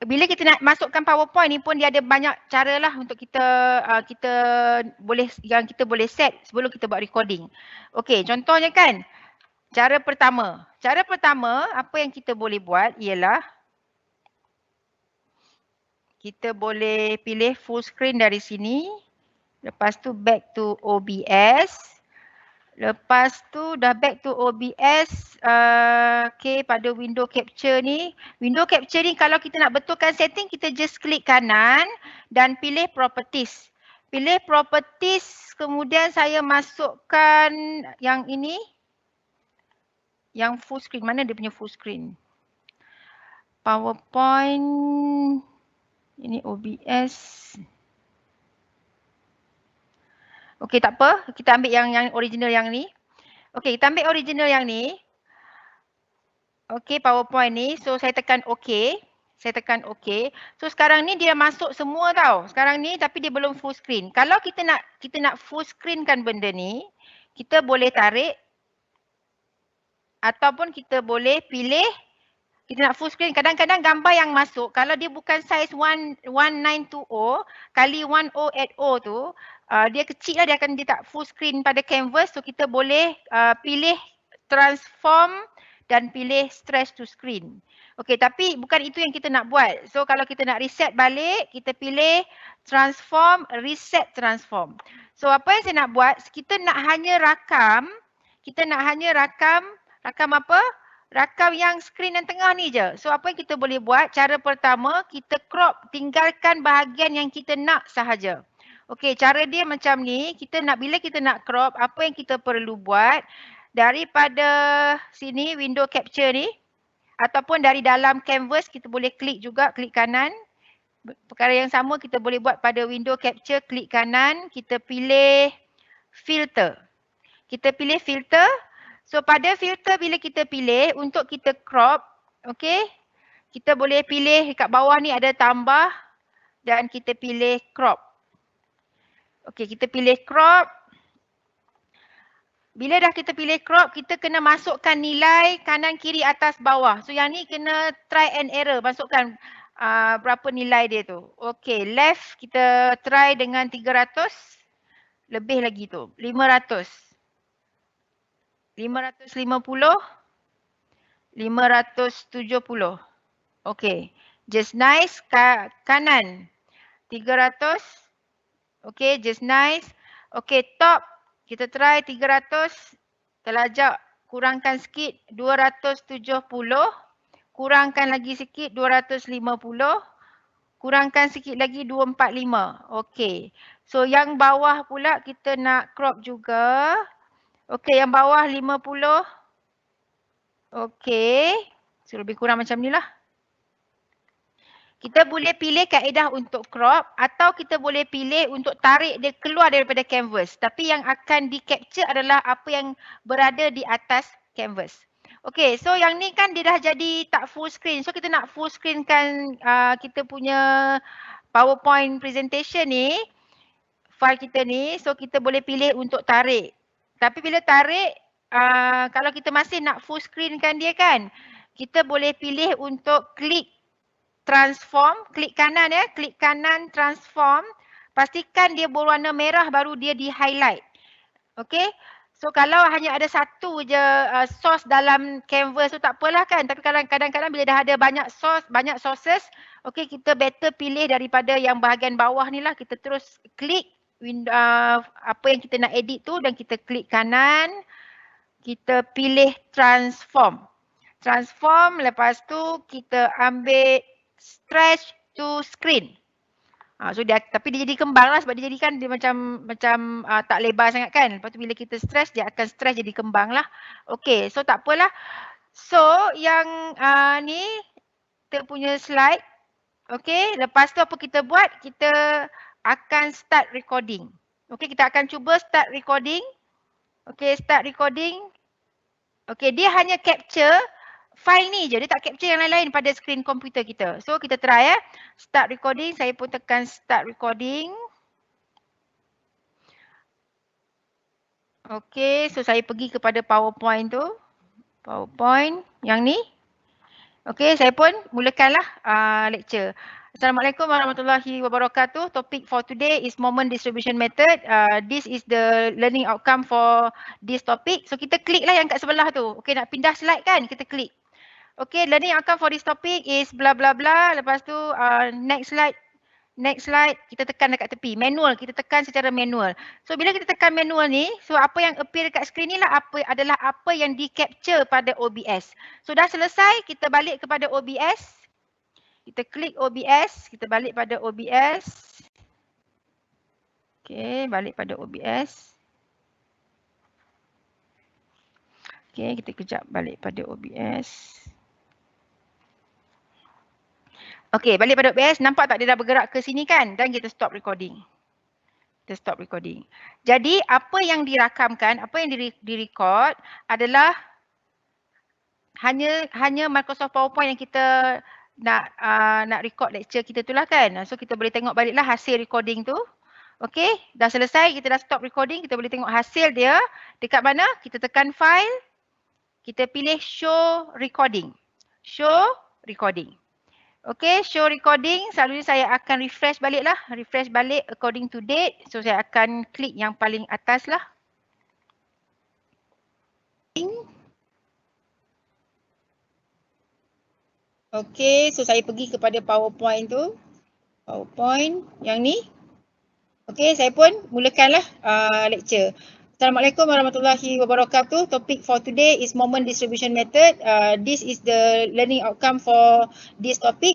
bila kita nak masukkan PowerPoint ni pun dia ada banyak cara lah untuk kita boleh set sebelum kita buat recording. Okey, contohnya kan, cara pertama apa yang kita boleh buat ialah kita boleh pilih full screen dari sini. Lepas tu back to OBS. Lepas tu dah back to OBS, okay, pada window capture ni. Window capture ni kalau kita nak betulkan setting, kita just klik kanan dan pilih properties. Pilih properties, kemudian saya masukkan yang ini. Yang full screen, mana dia punya full screen? PowerPoint, ini OBS. Okey, tak apa. Kita ambil yang original yang ni. Okey, kita ambil original yang ni. Okey, PowerPoint ni. So, saya tekan OK. Saya tekan OK. So, sekarang ni dia masuk semua tau. Sekarang ni tapi dia belum full screen. Kalau kita nak full screen kan benda ni, kita boleh tarik ataupun kita boleh pilih kita nak full screen. Kadang-kadang gambar yang masuk, kalau dia bukan size 1920 kali 1080 tu, dia kecil lah, dia tak full screen pada canvas. So kita boleh pilih transform dan pilih stretch to screen. Okey, tapi bukan itu yang kita nak buat. So kalau kita nak reset balik, kita pilih transform, reset transform. So apa yang saya nak buat, kita nak hanya rakam apa? Rakam yang screen yang tengah ni je. So apa yang kita boleh buat? Cara pertama, kita crop, tinggalkan bahagian yang kita nak sahaja. Okey, cara dia macam ni. Bila kita nak crop, apa yang kita perlu buat? Daripada sini window capture ni, ataupun dari dalam canvas kita boleh klik juga, klik kanan. Perkara yang sama kita boleh buat pada window capture, klik kanan, kita pilih filter. Kita pilih filter. So pada filter bila kita pilih untuk kita crop, okey. Kita boleh pilih kat bawah ni ada tambah dan kita pilih crop. Okey, kita pilih crop. Bila dah kita pilih crop, kita kena masukkan nilai kanan, kiri, atas, bawah. So yang ni kena try and error, masukkan berapa nilai dia tu. Okey, left kita try dengan 300. Lebih lagi tu, 500. 550. 570. Okey, just nice kanan 300. Okey, just nice. Okey, top kita try 300. Terlajak kurangkan sikit 270. Kurangkan lagi sikit 250. Kurangkan sikit lagi 245. Okey. So yang bawah pula kita nak crop juga. Okey, yang bawah 50. Okey. So lebih kurang macam ni lah. Kita boleh pilih kaedah untuk crop atau kita boleh pilih untuk tarik dia keluar daripada canvas. Tapi yang akan di-capture adalah apa yang berada di atas canvas. Okey, so yang ni kan dia dah jadi tak full screen. So kita nak full screen kan kita punya PowerPoint presentation ni, file kita ni. So kita boleh pilih untuk tarik. Tapi bila tarik, kalau kita masih nak full screen kan dia kan, kita boleh pilih untuk klik transform, klik kanan ya, klik kanan transform, pastikan dia berwarna merah baru dia di highlight. Okey. So kalau hanya ada satu je source dalam canvas tu tak apalah kan, tapi kadang-kadang bila dah ada banyak source, banyak sources, okey kita better pilih daripada yang bahagian bawah ni lah, kita terus klik apa yang kita nak edit tu dan kita klik kanan, kita pilih transform. Transform, lepas tu kita ambil stretch to screen. So dia, tapi dia jadi kembang lah sebab dia jadikan dia macam tak lebar sangat kan. Lepas tu bila kita stretch, dia akan stretch jadi kembang lah. Okay, so tak apalah. So yang ni kita punya slide. Okay, lepas tu apa kita buat? Kita akan start recording. Okay, kita akan cuba start recording. Okay, start recording. Okay, dia hanya capture file ni je, dia tak capture yang lain-lain pada skrin komputer kita. So kita try start recording, saya pun tekan start recording. Okay, so saya pergi kepada PowerPoint tu. PowerPoint yang ni. Okay, saya pun mulakanlah lecture. Assalamualaikum warahmatullahi wabarakatuh. Topik for today is moment distribution method. This is the learning outcome for this topic. So kita klik lah yang kat sebelah tu. Okay, nak pindah slide kan, kita klik. Okay, learning outcome for this topic is bla bla bla. Lepas tu next slide. Next slide, kita tekan dekat tepi. Manual, kita tekan secara manual. So bila kita tekan manual ni, so apa yang appear dekat skrin ni lah adalah apa yang di-capture pada OBS. So dah selesai, kita balik kepada OBS. Kita klik OBS, kita balik pada OBS. Okay, balik pada OBS. Okay, kita kejap balik pada OBS. Okay, balik pada OBS, nampak tak dia dah bergerak ke sini kan? Dan kita stop recording. Kita stop recording. Jadi, apa yang dirakamkan, apa yang direkod adalah hanya Microsoft PowerPoint yang kita nak record lecture kita tu lah kan. So, kita boleh tengok baliklah hasil recording tu. Okay, dah selesai, kita dah stop recording, kita boleh tengok hasil dia. Dekat mana? Kita tekan file, kita pilih show recording. Show recording. Okay, show recording. Selalunya saya akan refresh balik lah. Refresh balik according to date. So, saya akan klik yang paling atas lah. Okay, so saya pergi kepada PowerPoint tu. PowerPoint yang ni. Okay, saya pun mulakanlah lecture. Assalamualaikum warahmatullahi wabarakatuh. Topik for today is moment distribution method. This is the learning outcome for this topic.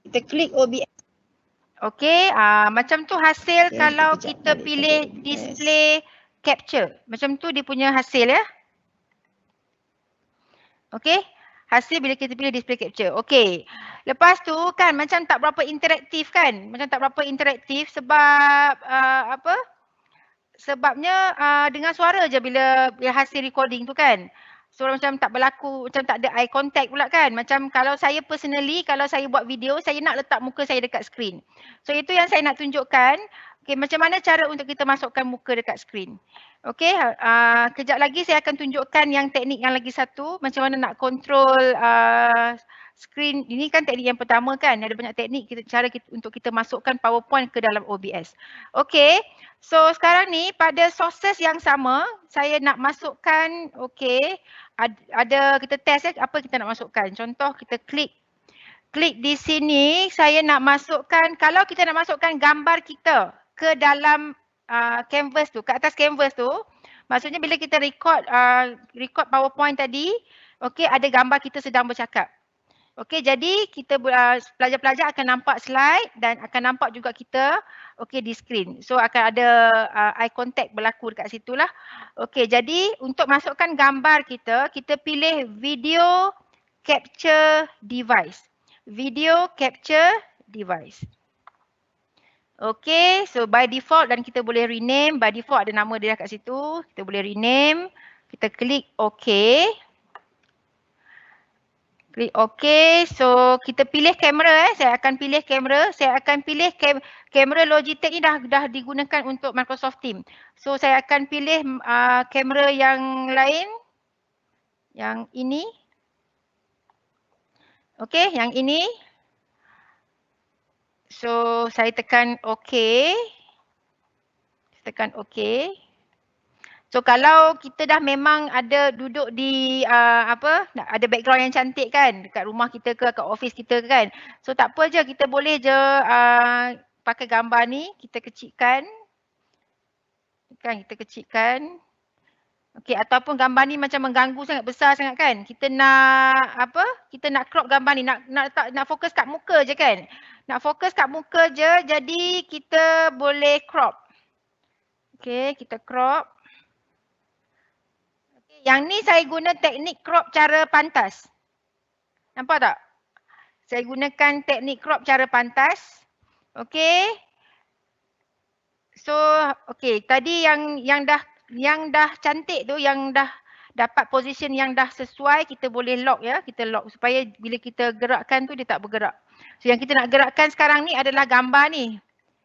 Kita klik OBS. Okay, macam tu hasil okay, kalau kita pilih display capture. Macam tu dia punya hasil ya. Okay, hasil bila kita pilih display capture. Okey. Lepas tu kan macam tak berapa interaktif kan? Macam tak berapa interaktif sebab apa? Sebabnya dengan suara je bila hasil recording tu kan. So macam tak berlaku, macam tak ada eye contact pula kan. Macam kalau saya personally, kalau saya buat video, saya nak letak muka saya dekat skrin. So itu yang saya nak tunjukkan. Okay, macam mana cara untuk kita masukkan muka dekat skrin. Okay, kejap lagi saya akan tunjukkan yang teknik yang lagi satu. Macam mana nak control skrin. Ini kan teknik yang pertama kan. Ada banyak teknik cara untuk kita masukkan PowerPoint ke dalam OBS. Okay. So sekarang ni pada sources yang sama, saya nak masukkan, okay, ada kita test apa kita nak masukkan. Contoh kita klik di sini, saya nak masukkan, kalau kita nak masukkan gambar kita ke dalam canvas tu, ke atas canvas tu, maksudnya bila kita record PowerPoint tadi, okay, ada gambar kita sedang bercakap. Okey, jadi kita pelajar-pelajar akan nampak slide dan akan nampak juga kita di screen. So akan ada eye contact berlaku dekat situ lah. Okey, jadi untuk masukkan gambar kita pilih video capture device. Video capture device. Okey, so by default dan kita boleh rename. By default ada nama dia kat situ. Kita boleh rename. Kita klik OK. Klik OK. So kita pilih kamera Saya akan pilih kamera. Saya akan pilih kamera Logitech ni dah digunakan untuk Microsoft Teams. So saya akan pilih kamera yang lain. Yang ini. Okey, yang ini. So saya tekan OK. Tekan OK. So kalau kita dah memang ada duduk di ada background yang cantik kan dekat rumah kita ke kat office kita kan. So tak apa je, kita boleh je pakai gambar ni, kita kecilkan. Kan kita kecilkan. Okey, ataupun gambar ni macam mengganggu sangat, besar sangat kan. Kita nak Kita nak crop gambar ni, nak fokus kat muka je kan. Nak fokus kat muka je, jadi kita boleh crop. Okey, kita crop. Yang ni saya guna teknik crop cara pantas. Nampak tak? Saya gunakan teknik crop cara pantas. Okey. So, okey, tadi yang dah cantik tu, yang dah dapat position yang dah sesuai, kita boleh lock ya. Kita lock supaya bila kita gerakkan tu dia tak bergerak. So yang kita nak gerakkan sekarang ni adalah gambar ni.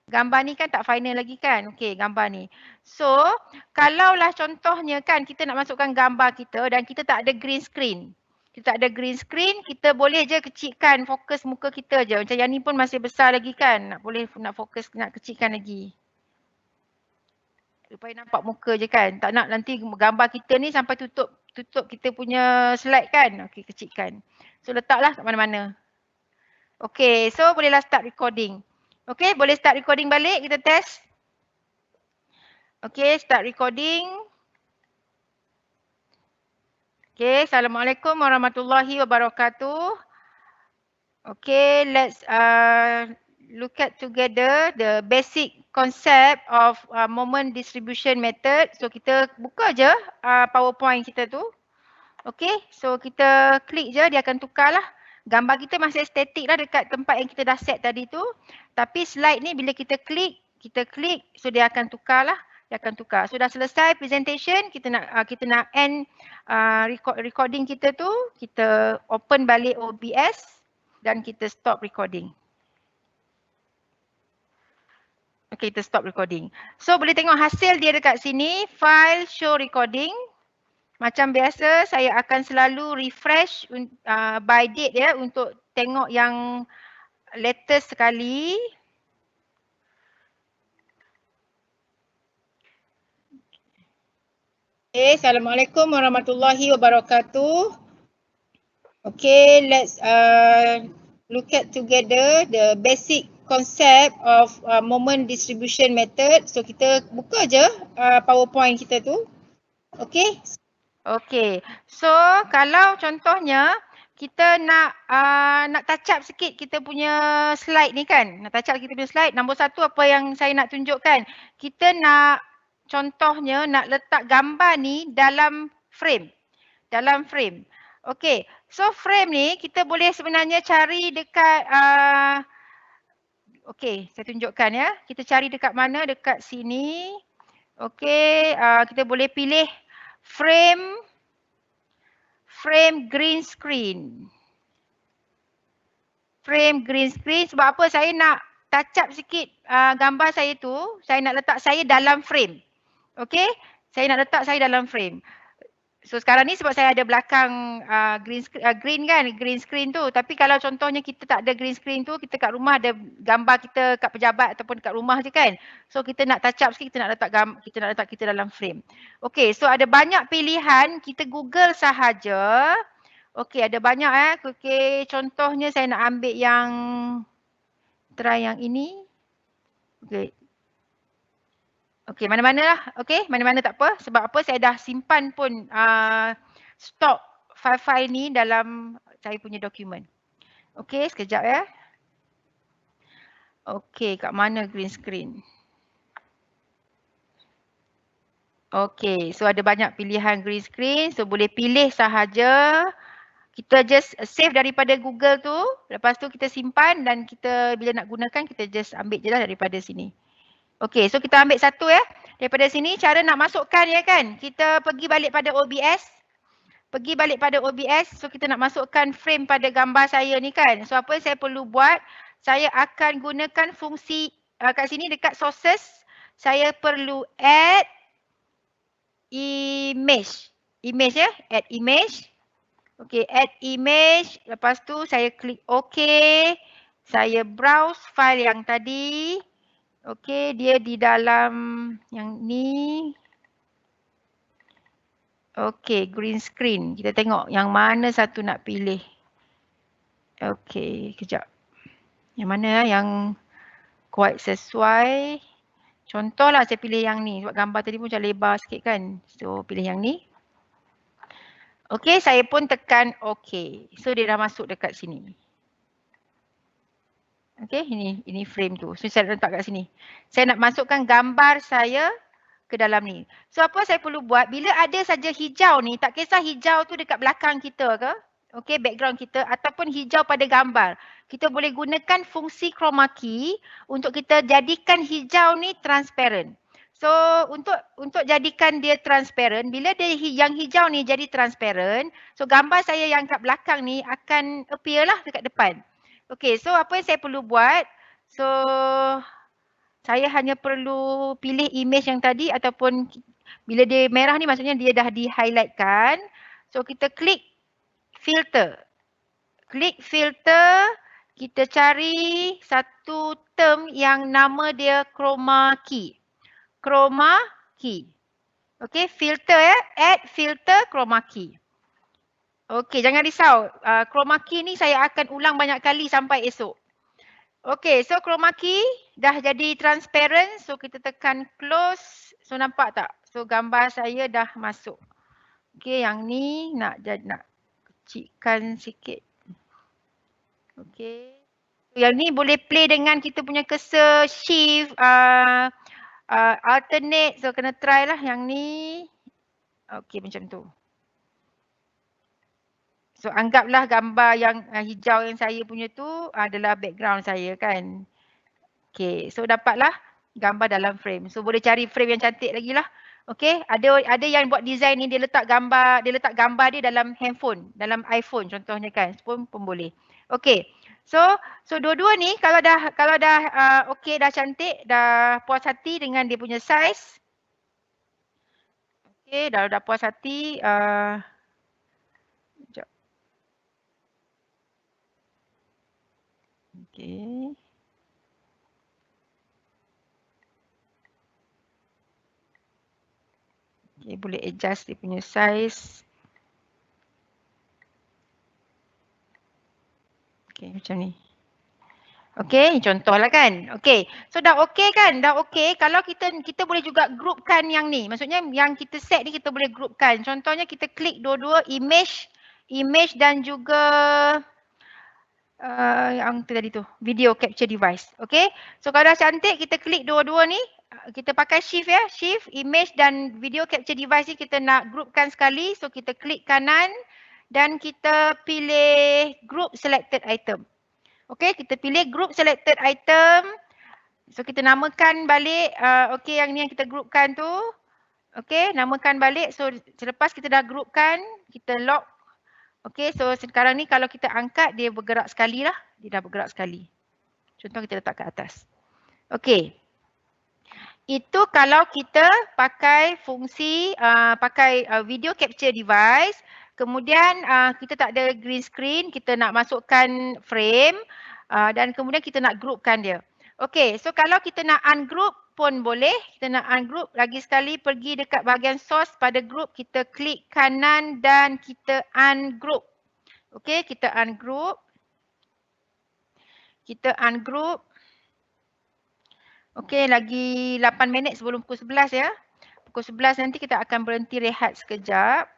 Gambar ni kan tak final lagi kan. Okey, gambar ni. So, kalaulah contohnya kan kita nak masukkan gambar kita dan kita tak ada green screen. Kita tak ada green screen, kita boleh je kecilkan fokus muka kita je. Macam yang ni pun masih besar lagi kan. Nak fokus, nak kecilkan lagi. Supaya nampak muka je kan. Tak nak nanti gambar kita ni sampai tutup kita punya slide kan. Okey, kecilkan. So, letaklah kat mana-mana. Okey, so bolehlah start recording. Okey, boleh start recording balik, kita test. Okey, start recording. Okey, Assalamualaikum warahmatullahi wabarakatuh. Okey, let's look at together the basic concept of moment distribution method. So kita buka je PowerPoint kita tu. Okey, so kita klik je, dia akan tukar lah. Gambar kita masih statik lah dekat tempat yang kita dah set tadi tu. Tapi slide ni bila kita klik, so dia akan tukar lah. Dia akan tukar. So dah selesai presentation, kita nak end recording kita tu. Kita open balik OBS dan kita stop recording. Okay, kita stop recording. So boleh tengok hasil dia dekat sini, file show recording. Macam biasa, saya akan selalu refresh by date ya untuk tengok yang latest sekali. Okay, Assalamualaikum warahmatullahi wabarakatuh. Okay, let's look at together the basic concept of moment distribution method. So kita buka je PowerPoint kita tu. Okay. Okay, so kalau contohnya kita nak touch up sikit kita punya slide ni kan. Nak touch up kita punya slide. Nombor satu apa yang saya nak tunjukkan. Kita nak contohnya nak letak gambar ni dalam frame. Dalam frame. Okay, So frame ni kita boleh sebenarnya cari dekat okey, saya tunjukkan ya. Kita cari dekat mana? Dekat sini. Okey, kita boleh pilih frame green screen. Frame green screen sebab apa? Saya nak touch up sikit gambar saya tu. Saya nak letak saya dalam frame. Okey? Saya nak letak saya dalam frame. So sekarang ni sebab saya ada belakang green kan, green screen tu. Tapi kalau contohnya kita tak ada green screen tu, kita kat rumah ada gambar kita kat pejabat ataupun kat rumah je kan. So kita nak touch up sikit, kita nak letak kita dalam frame. Okey, so ada banyak pilihan, kita Google sahaja. Okey, ada banyak Okey, contohnya saya nak ambil yang try yang ini. Okey. Okey, mana-mana lah. Okey, mana-mana tak apa. Sebab apa? Saya dah simpan pun stok file-file ni dalam saya punya dokumen. Okey, sekejap ya. Okey, kat mana green screen? Okey, so ada banyak pilihan green screen. So boleh pilih sahaja. Kita just save daripada Google tu. Lepas tu kita simpan dan kita bila nak gunakan kita just ambil je lah daripada sini. Okey, so kita ambil satu ya. Daripada sini cara nak masukkan ya kan. Kita pergi balik pada OBS. So kita nak masukkan frame pada gambar saya ni kan. So apa yang saya perlu buat? Saya akan gunakan fungsi kat sini dekat sources. Saya perlu add image. Image ya, add image. Okey, add image. Lepas tu saya klik OK. Saya browse file yang tadi. Okey, dia di dalam yang ni. Okey, green screen. Kita tengok yang mana satu nak pilih. Okey, kejap. Yang mana yang quite sesuai. Contohlah saya pilih yang ni. Sebab gambar tadi pun macam lebar sikit kan. So, pilih yang ni. Okey, saya pun tekan OK. So, dia dah masuk dekat sini. Okey, ini frame tu. So, saya letak kat sini. Saya nak masukkan gambar saya ke dalam ni. So, apa saya perlu buat? Bila ada saja hijau ni, tak kisah hijau tu dekat belakang kita ke, okey, background kita ataupun hijau pada gambar. Kita boleh gunakan fungsi chroma key untuk kita jadikan hijau ni transparent. So, untuk jadikan dia transparent, bila dia yang hijau ni jadi transparent, so gambar saya yang kat belakang ni akan appear lah dekat depan. Okey, so apa yang saya perlu buat? So, saya hanya perlu pilih image yang tadi ataupun bila dia merah ni maksudnya dia dah di-highlightkan. So, kita klik filter. Klik filter, kita cari satu term yang nama dia chroma key. Chroma key. Okey, filter ya, add filter chroma key. Okey, jangan risau. Chroma key ni saya akan ulang banyak kali sampai esok. Okey, so chroma key dah jadi transparent. So kita tekan close. So nampak tak? So gambar saya dah masuk. Okey, yang ni nak kecilkan sikit. Okey. Yang ni boleh play dengan kita punya cursor shift, alternate. So kena try lah yang ni. Okey, macam tu. So anggaplah gambar yang hijau yang saya punya tu adalah background saya kan. Okay, so dapatlah gambar dalam frame. So boleh cari frame yang cantik lagi lah. Okay, ada yang buat design ni dia letak gambar dia dalam handphone, dalam iPhone contohnya kan. Pun boleh. Okay, so dua-dua ni kalau dah okay, dah cantik, dah puas hati dengan dia punya size. Okay, dah puas hati. Okay. Okay, boleh adjust dia punya size. Okay, macam ni. Okay, contohlah kan. Okay, so dah okay kan? Dah okay. Kalau kita boleh juga groupkan yang ni. Maksudnya yang kita set ni kita boleh groupkan. Contohnya kita klik dua-dua image dan juga yang tadi tu, video capture device. Okay, so kalau dah cantik kita klik dua-dua ni. Kita pakai shift ya, shift, image dan video capture device ni kita nak groupkan sekali. So kita klik kanan, dan kita pilih group selected item. Okey, kita pilih group selected item. So kita namakan balik okey yang ni yang kita groupkan tu. Okey, namakan balik. So selepas kita dah groupkan, kita lock. Okey, so sekarang ni kalau kita angkat dia bergerak sekali lah. Dia dah bergerak sekali. Contoh kita letak ke atas. Okey. Itu kalau kita pakai fungsi pakai video capture device. Kemudian kita tak ada green screen, kita nak masukkan frame dan kemudian kita nak groupkan dia. Okey, so kalau kita nak ungroup pun boleh. Kita nak ungroup lagi sekali pergi dekat bahagian source pada group, kita klik kanan dan kita ungroup. Okey, kita ungroup. Kita ungroup. Okey, lagi 8 minit sebelum pukul 11 ya. Pukul 11 nanti kita akan berhenti rehat sekejap.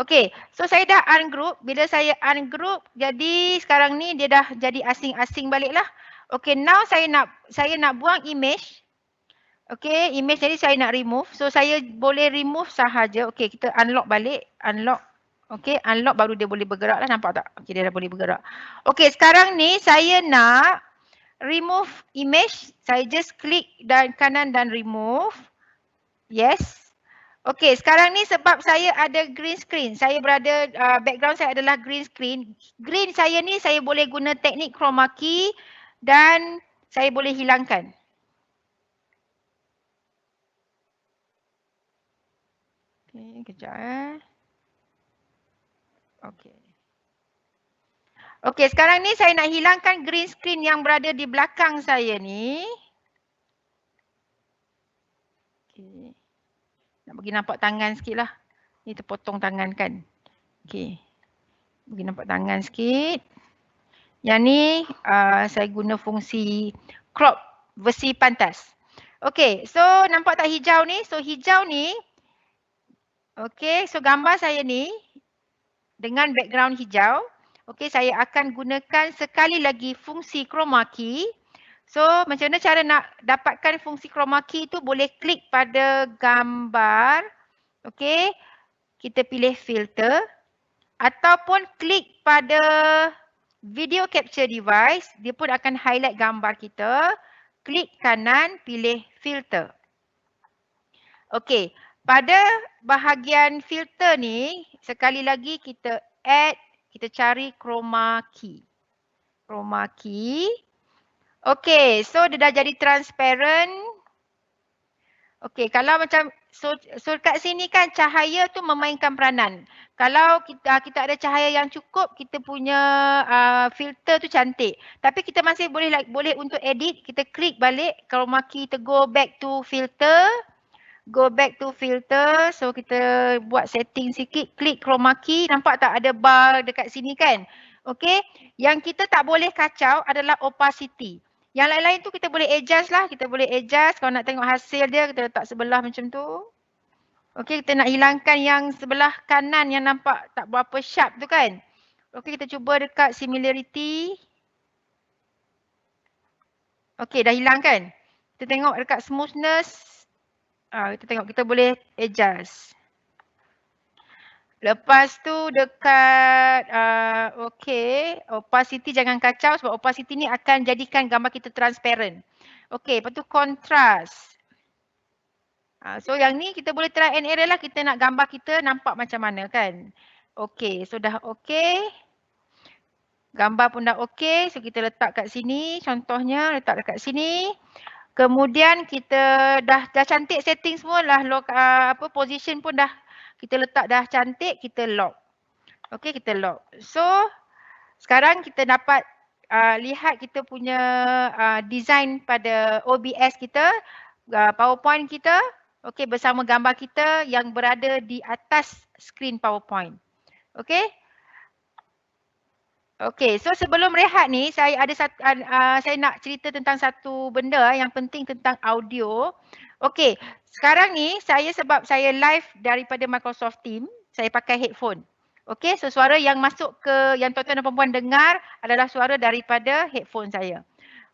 Okey, so saya dah ungroup. Bila saya ungroup, jadi sekarang ni dia dah jadi asing-asing balik lah. Okey, now saya nak buang image. Okey, image jadi saya nak remove. So saya boleh remove sahaja. Okey, kita unlock balik. Unlock. Okey, unlock baru dia boleh bergerak lah. Nampak tak? Okey, dia dah boleh bergerak. Okey, sekarang ni saya nak remove image. Saya just klik dan kanan dan remove. Yes. Okey, sekarang ni sebab saya ada green screen. Saya berada, background saya adalah green screen. Green saya ni saya boleh guna teknik chroma key dan saya boleh hilangkan. Okey, kejap Okey. Okey, sekarang ni saya nak hilangkan green screen yang berada di belakang saya ni. Okey. Nak bagi nampak tangan sikit lah. Ni terpotong tangan kan. Okey. Bagi nampak tangan sikit. Yang ni saya guna fungsi crop versi pantas. Okey, so nampak tak hijau ni? So hijau ni, okey, so gambar saya ni dengan background hijau. Okey, saya akan gunakan sekali lagi fungsi chroma key. So macam mana cara nak dapatkan fungsi chroma key tu? Boleh klik pada gambar. Okey, kita pilih filter ataupun klik pada video capture device, dia pun akan highlight gambar kita. Klik kanan, pilih filter. Okey, pada bahagian filter ni, sekali lagi kita add, kita cari chroma key. Chroma key. Okey, so dia dah jadi transparent. Okey, kalau macam so kat sini kan cahaya tu memainkan peranan. Kalau kita ada cahaya yang cukup, kita punya filter tu cantik. Tapi kita masih boleh untuk edit, kita klik balik chroma key, kita go back to filter. Go back to filter. So kita buat setting sikit, klik chroma key, nampak tak ada bar dekat sini kan? Okey, yang kita tak boleh kacau adalah opacity. Yang lain-lain tu kita boleh adjust lah, kita boleh adjust. Kalau nak tengok hasil dia, kita letak sebelah macam tu. Okey, kita nak hilangkan yang sebelah kanan yang nampak tak berapa sharp tu kan. Okey, kita cuba dekat similarity. Okey, dah hilang kan? Kita tengok dekat smoothness. Kita tengok, kita boleh adjust. Lepas tu dekat okey, opacity jangan kacau sebab opacity ni akan jadikan gambar kita transparent. Okey, lepas tu contrast. So yang ni kita boleh try and error lah, kita nak gambar kita nampak macam mana kan. Okey, so dah okey. Gambar pun dah okey, so kita letak kat sini, contohnya letak dekat sini. Kemudian kita dah cantik setting semua lah, position pun dah kita letak dah cantik, kita lock. Okey, kita lock. So sekarang kita dapat lihat kita punya design pada OBS kita, PowerPoint kita, okey, bersama gambar kita yang berada di atas skrin PowerPoint. Okey. Okey, so sebelum rehat ni saya ada saya nak cerita tentang satu benda yang penting tentang audio. Okey, sekarang ni sebab saya live daripada Microsoft Teams, saya pakai headphone. Okey, so suara yang masuk ke yang tuan-tuan dan puan dengar adalah suara daripada headphone saya.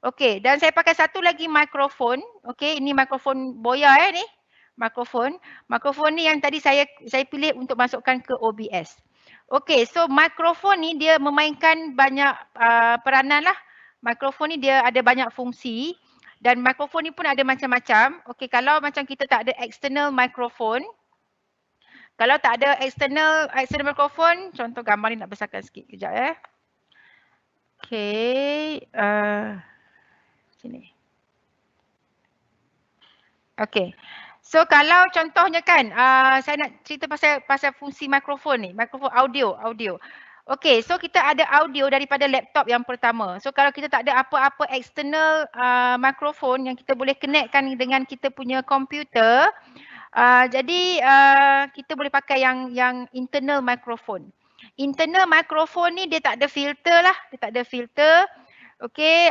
Okey, dan saya pakai satu lagi mikrofon. Okey, ini mikrofon Boya ni. Mikrofon ni yang tadi saya pilih untuk masukkan ke OBS. Okey, so mikrofon ni dia memainkan banyak peranan lah. Mikrofon ni dia ada banyak fungsi dan mikrofon ni pun ada macam-macam. Okey, kalau macam kita tak ada external microphone, kalau tak ada external microphone, contoh gambar ni nak besarkan sikit kejap Okey, sini. Okey. So kalau contohnya kan, saya nak cerita pasal fungsi mikrofon ni, mikrofon audio. Okey, so kita ada audio daripada laptop yang pertama. So kalau kita tak ada apa-apa external mikrofon yang kita boleh connectkan dengan kita punya komputer, jadi kita boleh pakai yang internal microphone. Internal microphone ni dia tak ada filter lah, Okey,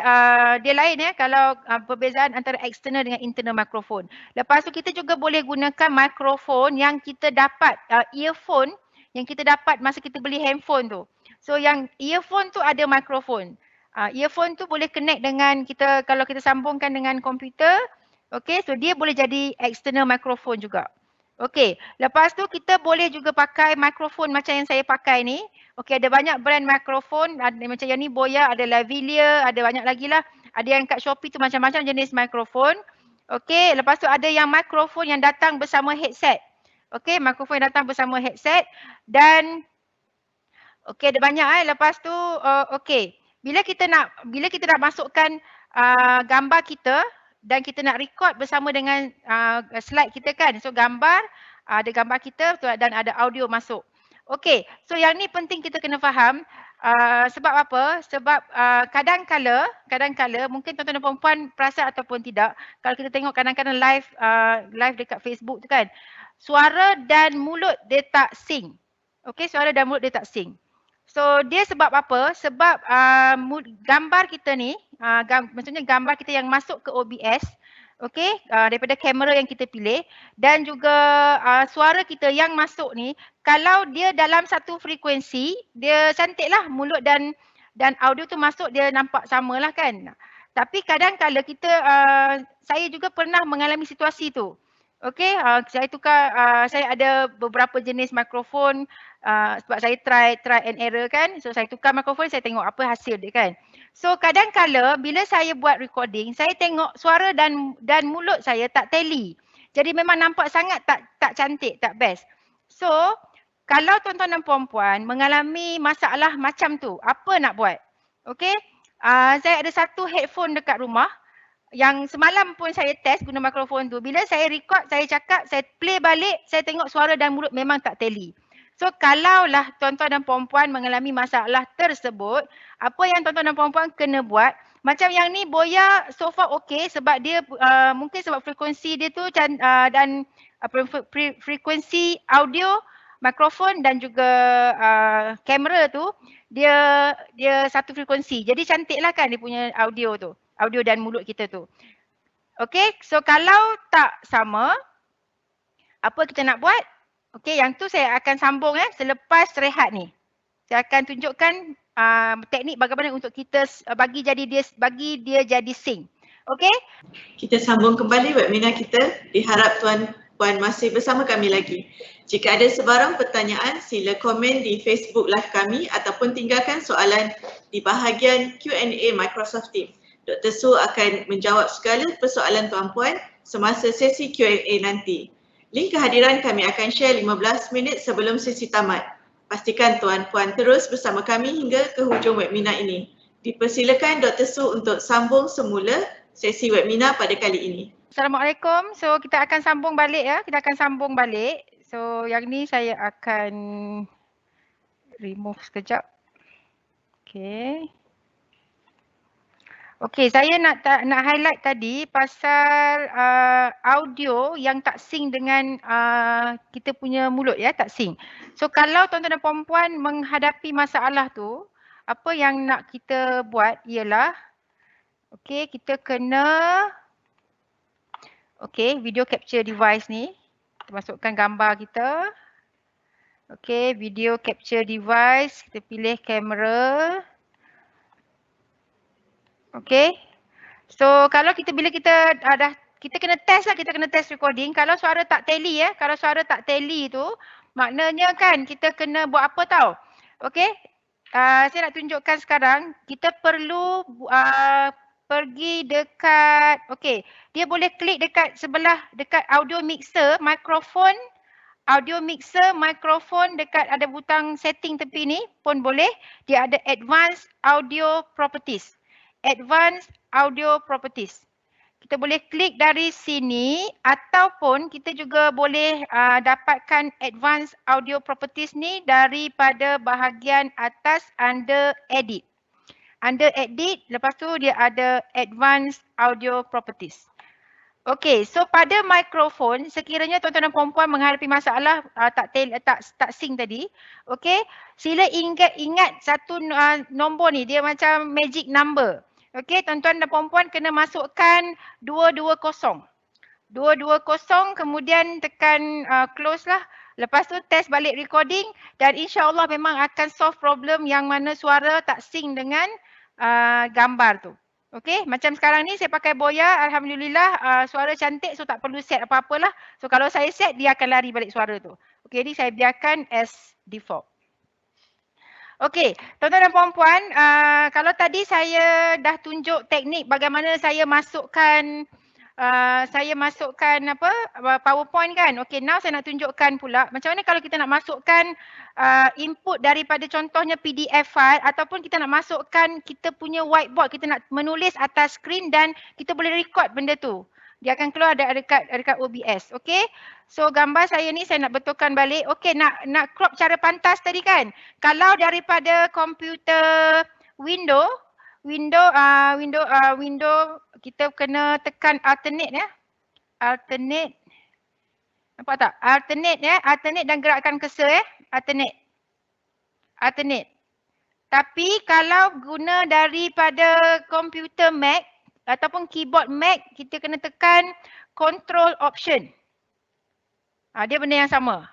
dia lain kalau perbezaan antara external dengan internal microphone. Lepas tu kita juga boleh gunakan mikrofon yang kita dapat, earphone yang kita dapat masa kita beli handphone tu. So yang earphone tu ada mikrofon. Earphone tu boleh connect dengan kita, kalau kita sambungkan dengan komputer, okey, so dia boleh jadi external microphone juga. Okey, lepas tu kita boleh juga pakai mikrofon macam yang saya pakai ni. Okey, ada banyak brand mikrofon, ada macam yang ni Boya, ada Lavalier, ada banyak lagi lah. Ada yang kat Shopee tu macam-macam jenis mikrofon. Okey, lepas tu ada yang mikrofon yang datang bersama headset. Okey, mikrofon yang datang bersama headset dan okey ada banyak lepas tu okey. Bila kita nak masukkan gambar kita dan kita nak record bersama dengan slide kita kan. So gambar, ada gambar kita dan ada audio masuk. Okey, so yang ni penting kita kena faham. Sebab apa? Sebab kadang-kala mungkin tuan-tuan dan puan perasan ataupun tidak, kalau kita tengok kadang-kadang live dekat Facebook tu kan, suara dan mulut dia tak sync. Okey, suara dan mulut dia tak sync. So dia sebab apa? Sebab gambar kita ni, maksudnya gambar kita yang masuk ke OBS, okey, daripada kamera yang kita pilih dan juga suara kita yang masuk ni, kalau dia dalam satu frekuensi, dia cantiklah mulut dan audio tu masuk, dia nampak samalah kan. Tapi kadang-kala kita, saya juga pernah mengalami situasi tu. Okey, saya tukar, saya ada beberapa jenis mikrofon sebab saya try and error kan. So saya tukar mikrofon, saya tengok apa hasil dia kan. So kadang-kala bila saya buat recording, saya tengok suara dan mulut saya tak tally. Jadi memang nampak sangat tak cantik, tak best. So kalau tuan-tuan dan puan-puan mengalami masalah macam tu, apa nak buat? Okey, saya ada satu headphone dekat rumah. Yang semalam pun saya test guna mikrofon tu. Bila saya record, saya cakap, saya play balik, saya tengok suara dan mulut memang tak tally. So kalaulah tuan-tuan dan puan-puan mengalami masalah tersebut, apa yang tuan-tuan dan puan-puan kena buat, macam yang ni Boya so far okey sebab dia mungkin sebab frekuensi dia tu dan frekuensi audio, mikrofon dan juga kamera tu dia satu frekuensi. Jadi cantiklah kan dia punya audio tu. Audio dan mulut kita tu. Okey, so kalau tak sama, apa kita nak buat? Okey, yang tu saya akan sambung selepas rehat ni. Saya akan tunjukkan teknik bagaimana untuk kita bagi dia jadi sync. Okey? Kita sambung kembali webinar kita. Diharap tuan-puan masih bersama kami lagi. Jika ada sebarang pertanyaan, sila komen di Facebook Live kami ataupun tinggalkan soalan di bahagian Q&A Microsoft Teams. Dr. Su akan menjawab segala persoalan tuan-puan semasa sesi Q&A nanti. Link kehadiran kami akan share 15 minit sebelum sesi tamat. Pastikan tuan-puan terus bersama kami hingga ke hujung webinar ini. Dipersilakan Dr. Su untuk sambung semula sesi webinar pada kali ini. Assalamualaikum. So kita akan sambung balik So yang ni saya akan remove sekejap. Okey. Okey, saya nak highlight tadi pasal audio yang tak sync dengan kita punya mulut tak sync. So kalau tuan-tuan dan puan-puan menghadapi masalah tu, apa yang nak kita buat ialah okey, kita kena video capture device ni. Kita masukkan gambar kita. Okey, video capture device, kita pilih kamera. Okay. So kalau bila kita kita kena test recording. Kalau suara tak tally kalau suara tak tally tu maknanya kan kita kena buat apa tau? Okey. Saya nak tunjukkan sekarang, kita perlu pergi dekat, okey, dia boleh klik dekat sebelah, dekat audio mixer, mikrofon, audio mixer, mikrofon dekat ada butang setting tepi ni pun boleh. Dia ada advanced audio properties. Advanced audio properties. Kita boleh klik dari sini ataupun kita juga boleh dapatkan advanced audio properties ni daripada bahagian atas under edit. Under edit, lepas tu dia ada advanced audio properties. Okey, so pada mikrofon, sekiranya tuan-tuan dan puan-puan menghadapi masalah tak sync tadi, okey, sila ingat satu nombor ni, dia macam magic number. Okey, tuan-tuan dan puan-puan kena masukkan 220. 220, kemudian tekan close lah. Lepas tu test balik recording dan insya-Allah memang akan solve problem yang mana suara tak sync dengan gambar tu. Okey, macam sekarang ni saya pakai Boya, alhamdulillah suara cantik, so tak perlu set apa-apalah. So kalau saya set, dia akan lari balik suara tu. Okey, ni saya biarkan as default. Okey, tuan-tuan dan puan-puan, kalau tadi saya dah tunjuk teknik bagaimana saya masukkan PowerPoint kan. Okey, now saya nak tunjukkan pula macam mana kalau kita nak masukkan input daripada contohnya PDF file ataupun kita nak masukkan kita punya whiteboard, kita nak menulis atas skrin dan kita boleh record benda tu. Dia akan keluar dekat OBS. Okey. So gambar saya ni saya nak betulkan balik. Okey, nak crop cara pantas tadi kan. Kalau daripada komputer window kita kena tekan alternate ya. Alternate. Nampak tak? Alternate ya. Alternate dan gerakkan cursor ya. Alternate. Alternate. Tapi kalau guna daripada komputer Mac ataupun keyboard Mac, kita kena tekan control option. Dia benda yang sama.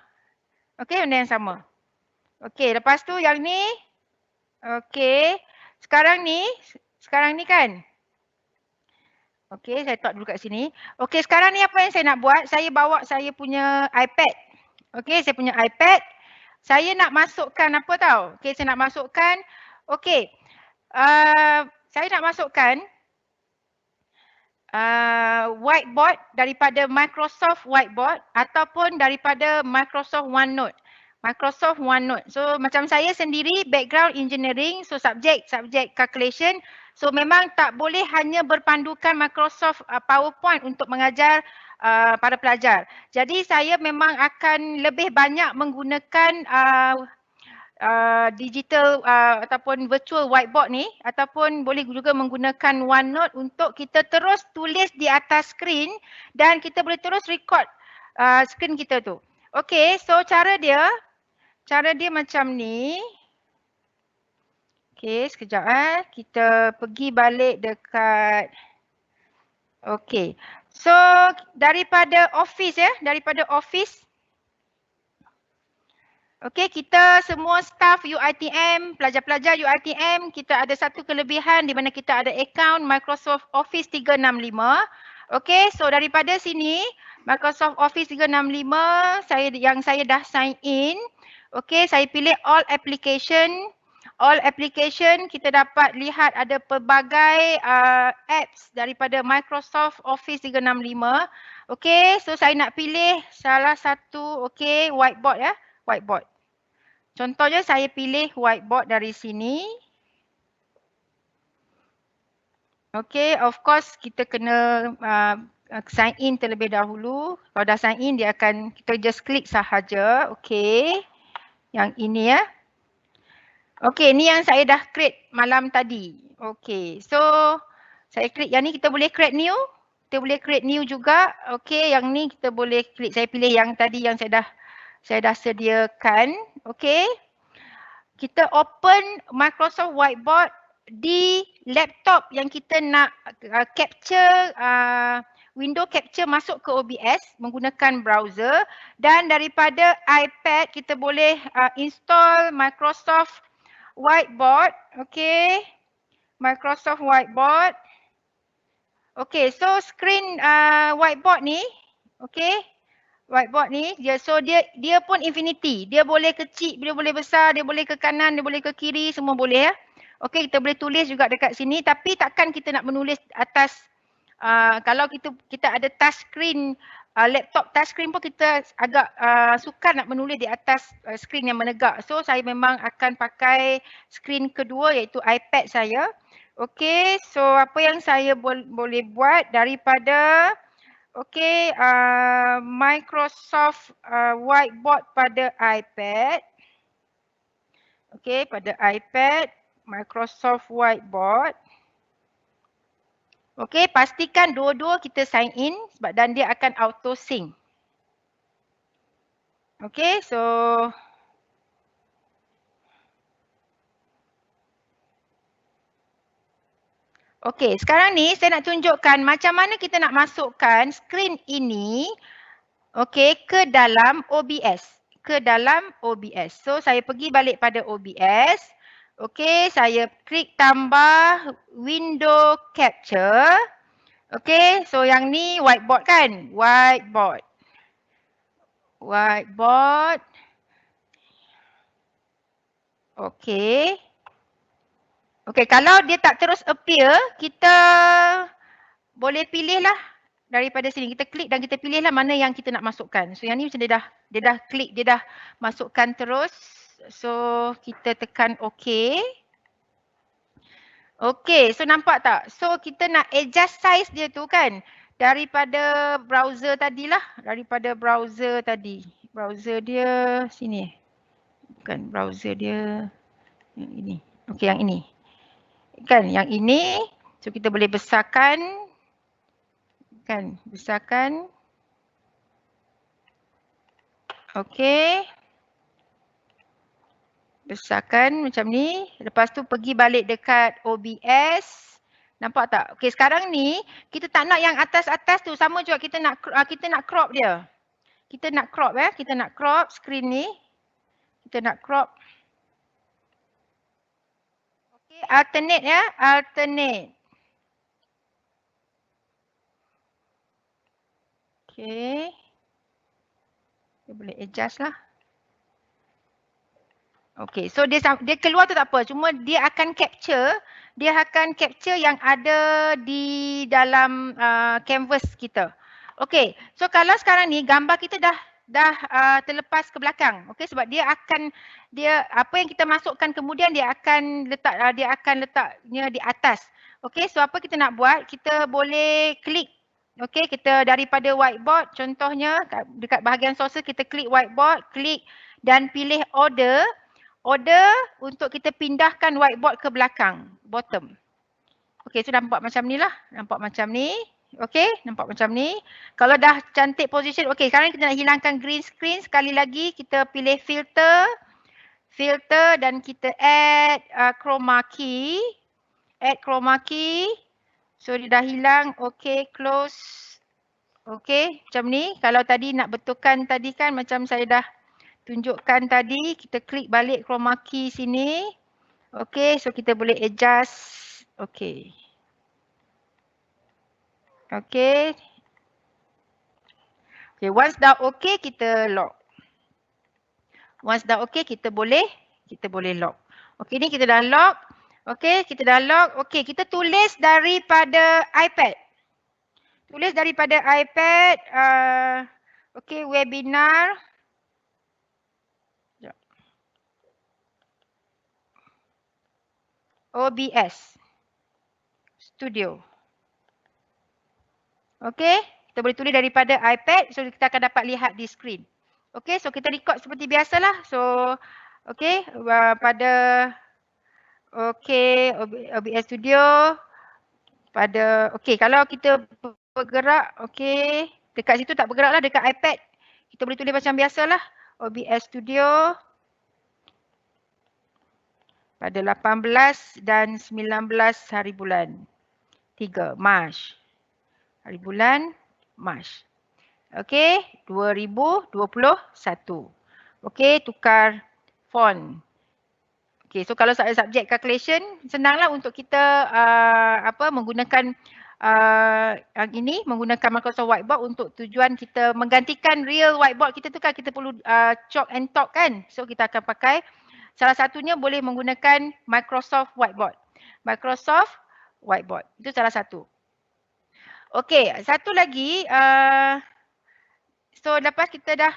Okey, benda yang sama. Okey, lepas tu yang ni. Okey. Sekarang ni kan. Okey, saya tak dulu kat sini. Okey, sekarang ni apa yang saya nak buat? Saya bawa saya punya iPad. Okey, saya punya iPad. Saya nak masukkan apa tau? Okey, saya nak masukkan. Okey. Saya nak masukkan whiteboard daripada Microsoft Whiteboard ataupun daripada Microsoft OneNote. Microsoft OneNote. So macam saya sendiri background engineering, so subjek calculation. So memang tak boleh hanya berpandukan Microsoft PowerPoint untuk mengajar para pelajar. Jadi saya memang akan lebih banyak menggunakan digital ataupun virtual whiteboard ni ataupun boleh juga menggunakan OneNote untuk kita terus tulis di atas skrin dan kita boleh terus record skrin kita tu. Okey, so cara dia macam ni. Okey, sekejap kita pergi balik dekat. Okey. So daripada Office ya, daripada Office. Okey, kita semua staff UiTM, pelajar-pelajar UiTM, kita ada satu kelebihan di mana kita ada akaun Microsoft Office 365. Okey, so daripada sini Microsoft Office 365 saya dah sign in. Okey, saya pilih all application. All application kita dapat lihat ada pelbagai apps daripada Microsoft Office 365. Okey, so saya nak pilih salah satu, okey, whiteboard ya. Whiteboard. Contohnya saya pilih whiteboard dari sini. Okay, of course kita kena sign in terlebih dahulu. Kalau dah sign in dia akan, kita just klik sahaja. Okay, yang ini ya. Okay, ni yang saya dah create malam tadi. Okay, so saya klik yang ni, kita boleh create new. Kita boleh create new juga. Okay, yang ni kita boleh klik. Saya pilih yang tadi yang saya dah sediakan. Okay. Kita open Microsoft Whiteboard di laptop yang kita nak capture, window capture masuk ke OBS menggunakan browser, dan daripada iPad kita boleh install Microsoft Whiteboard. Okay. Microsoft Whiteboard. Okay, so screen whiteboard ni. Okay. Whiteboard ni dia pun infinity. Dia boleh kecil, dia boleh besar, dia boleh ke kanan, dia boleh ke kiri, semua boleh ya. Okey, kita boleh tulis juga dekat sini, tapi takkan kita nak menulis atas kalau kita ada touch screen, laptop touch screen pun kita agak sukar nak menulis di atas skrin yang menegak. So saya memang akan pakai skrin kedua iaitu iPad saya. Okey, so apa yang saya boleh buat daripada Microsoft Whiteboard pada iPad. Okey, pada iPad, Microsoft Whiteboard. Okey, pastikan dua-dua kita sign in dan dia akan auto sync. Okey, so okey, sekarang ni saya nak tunjukkan macam mana kita nak masukkan skrin ini ke dalam OBS. So saya pergi balik pada OBS. Okey, saya klik tambah window capture. Okey, so yang ni whiteboard kan? Whiteboard. Okey. Okey, kalau dia tak terus appear, kita boleh pilih lah daripada sini. Kita klik dan kita pilih lah mana yang kita nak masukkan. So yang ni macam dia dah klik, dia dah masukkan terus. So kita tekan OK. Okey, so nampak tak? So kita nak adjust size dia tu kan. Daripada browser tadilah. Browser dia sini. Bukan browser dia yang ini. Okey, yang ini. Kan yang ini. So kita boleh besarkan. Kan, besarkan. Okey. Besarkan macam ni. Lepas tu pergi balik dekat OBS. Nampak tak? Okey, sekarang ni kita tak nak yang atas-atas tu. Sama juga kita nak crop dia. Kita nak crop Kita nak crop skrin ni. Kita nak crop. Okey, alternate alternate. Okey. Kita boleh adjust lah. Okey, so dia keluar tu tak apa. Cuma dia akan capture yang ada di dalam canvas kita. Okey, so kalau sekarang ni gambar kita dah terlepas ke belakang. Okey, sebab dia apa yang kita masukkan kemudian dia akan letaknya di atas. Okey, so apa kita nak buat? Kita boleh klik. Okey, kita daripada whiteboard contohnya dekat bahagian sources kita klik whiteboard, klik dan pilih order untuk kita pindahkan whiteboard ke belakang, bottom. Okey, so nampak macam ni lah. Nampak macam ni. Okey, nampak macam ni. Kalau dah cantik position, okey, sekarang kita nak hilangkan green screen. Sekali lagi kita pilih filter dan kita add chroma key. Add chroma key. So dia dah hilang. Okey, close. Okey, macam ni. Kalau tadi nak betulkan tadi kan macam saya dah tunjukkan tadi, kita klik balik chroma key sini. Okey, so kita boleh adjust. Okey. Okey. Okay, once dah okey kita lock. Once dah okey kita boleh lock. Okey, ni kita dah lock. Okey, kita dah lock. Okey, kita tulis daripada iPad. Okey, webinar. OBS Studio. Okey, kita boleh tulis daripada iPad, so kita akan dapat lihat di skrin. Okey, so kita record seperti biasalah. So okey, pada OBS Studio kalau kita bergerak, okey, dekat situ tak bergeraklah, dekat iPad kita boleh tulis macam biasalah. OBS Studio pada 18 dan 19 hari bulan 3 Mac. Hari bulan Mac. Okey, 2021. Okey, tukar font. Okey, so kalau subject calculation, senanglah untuk kita menggunakan yang ini menggunakan Microsoft Whiteboard untuk tujuan kita menggantikan real whiteboard kita tu kan kita perlu chalk and talk kan. So kita akan pakai salah satunya boleh menggunakan Microsoft Whiteboard. Microsoft Whiteboard. Itu salah satu. Okey, satu lagi so lepas kita dah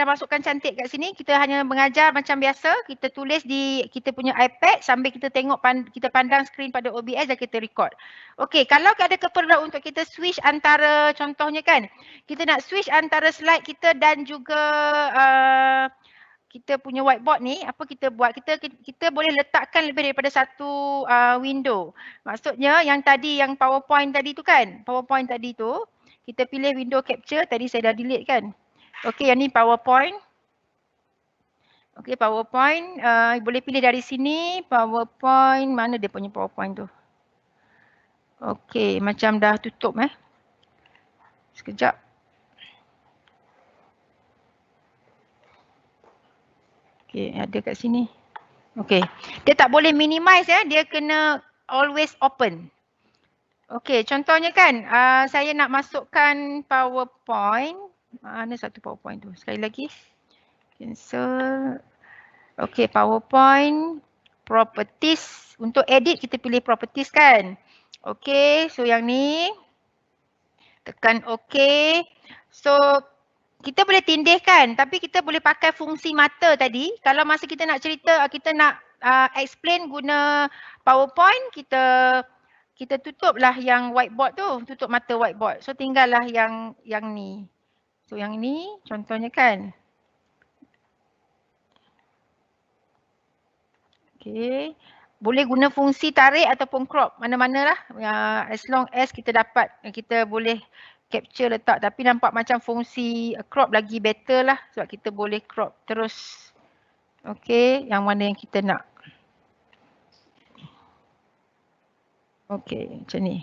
masukkan cantik kat sini, kita hanya mengajar macam biasa, kita tulis di kita punya iPad sambil kita tengok kita pandang skrin pada OBS dan kita record. Okey, kalau ada keperluan untuk kita switch antara contohnya kan, kita nak switch antara slide kita dan juga kita punya whiteboard ni, apa kita buat? Kita boleh letakkan lebih daripada satu window. Maksudnya yang tadi yang PowerPoint tadi tu kan, PowerPoint tadi tu kita pilih window capture, tadi saya dah delete kan. Okey, yang ni PowerPoint. Okey, PowerPoint boleh pilih dari sini. PowerPoint, mana dia punya PowerPoint tu? Okey, macam dah tutup Sekejap. Okey, ada kat sini. Okey, dia tak boleh minimize dia kena always open. Okey, contohnya kan saya nak masukkan PowerPoint. Mana satu PowerPoint tu? Sekali lagi. Cancel. Okey, PowerPoint. Properties. Untuk edit kita pilih properties kan. Okey, so yang ni. Tekan OK. So kita boleh tindihkan tapi kita boleh pakai fungsi mata tadi. Kalau masa kita nak cerita, kita nak explain guna PowerPoint, kita tutuplah yang whiteboard tu, tutup mata whiteboard. So tinggallah yang ni. So yang ni contohnya kan. Okay. Boleh guna fungsi tarik ataupun crop. Mana-mana lah. As long as kita dapat, kita boleh capture letak. Tapi nampak macam fungsi crop lagi better lah. Sebab kita boleh crop terus. Okay. Yang mana yang kita nak. Okay. Macam ni.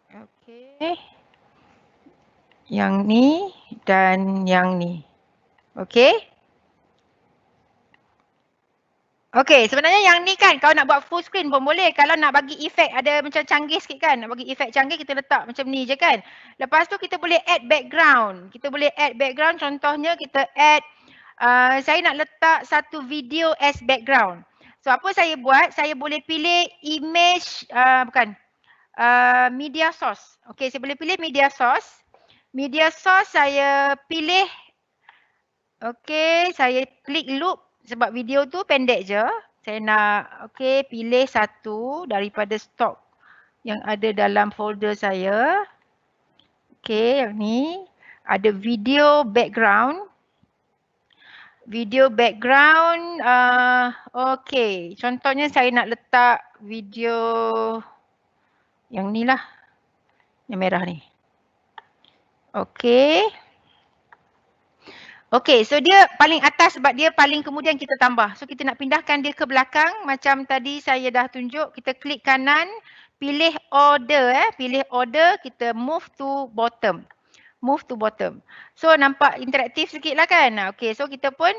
Okay. Yang ni dan yang ni. Okay. Okay, sebenarnya yang ni kan kalau nak buat full screen pun boleh. Kalau nak bagi efek ada macam canggih sikit kan. Nak bagi efek canggih kita letak macam ni je kan. Lepas tu kita boleh add background. Kita boleh add background, contohnya kita add, saya nak letak satu video as background. So apa saya buat, saya boleh pilih image, media source. Okay, saya boleh pilih media source. Media source saya pilih, okay, saya klik loop. Sebab video tu pendek je. Saya nak pilih satu daripada stok yang ada dalam folder saya. Okay, yang ni. Ada video background. Video background. Okay, contohnya saya nak letak video yang ni lah. Yang merah ni. Okay. Okay, so dia paling atas sebab dia paling kemudian kita tambah. So kita nak pindahkan dia ke belakang. Macam tadi saya dah tunjuk, kita klik kanan, pilih order. Pilih order, kita move to bottom. Move to bottom. So nampak interaktif sikit lah kan. Okay, so kita pun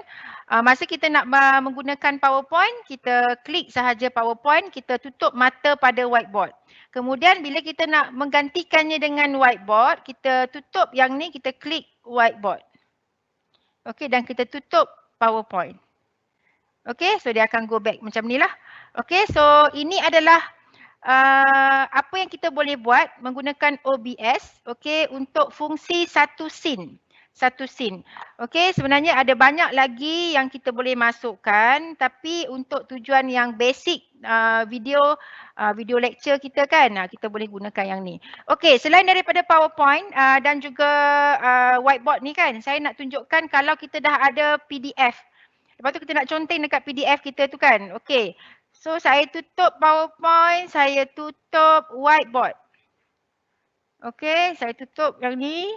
masa kita nak menggunakan PowerPoint, kita klik sahaja PowerPoint, kita tutup mata pada whiteboard. Kemudian bila kita nak menggantikannya dengan whiteboard, kita tutup yang ni, kita klik whiteboard. Okay, dan kita tutup PowerPoint. Okay, so dia akan go back macam ni lah. Okay, so ini adalah apa yang kita boleh buat menggunakan OBS, okay, untuk fungsi satu scene. Satu scene. Okay, sebenarnya ada banyak lagi yang kita boleh masukkan, tapi untuk tujuan yang basic video lecture kita kan, kita boleh gunakan yang ni. Okay, selain daripada PowerPoint dan juga whiteboard ni kan, saya nak tunjukkan kalau kita dah ada PDF. Lepas tu kita nak conteng dekat PDF kita tu kan. Okay, so saya tutup PowerPoint, saya tutup whiteboard. Okay, saya tutup yang ni.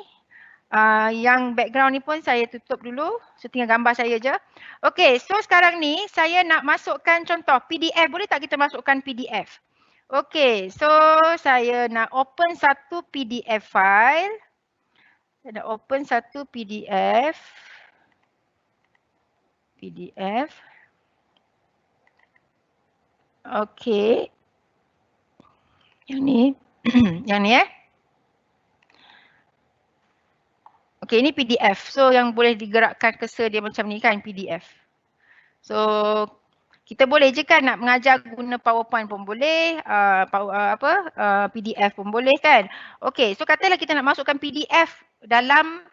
Yang background ni pun saya tutup dulu. So tinggal gambar saya je. Okay, so sekarang ni saya nak masukkan contoh PDF. Boleh tak kita masukkan PDF? Okay, so saya nak open satu PDF file. Saya nak open satu PDF. Okay. Yang ni. Yang ni Okey, ini PDF. So yang boleh digerakkan cursor dia macam ni kan, PDF. So kita boleh je kan nak mengajar guna PowerPoint pun boleh, PDF pun boleh kan. Okey, so katalah kita nak masukkan PDF dalam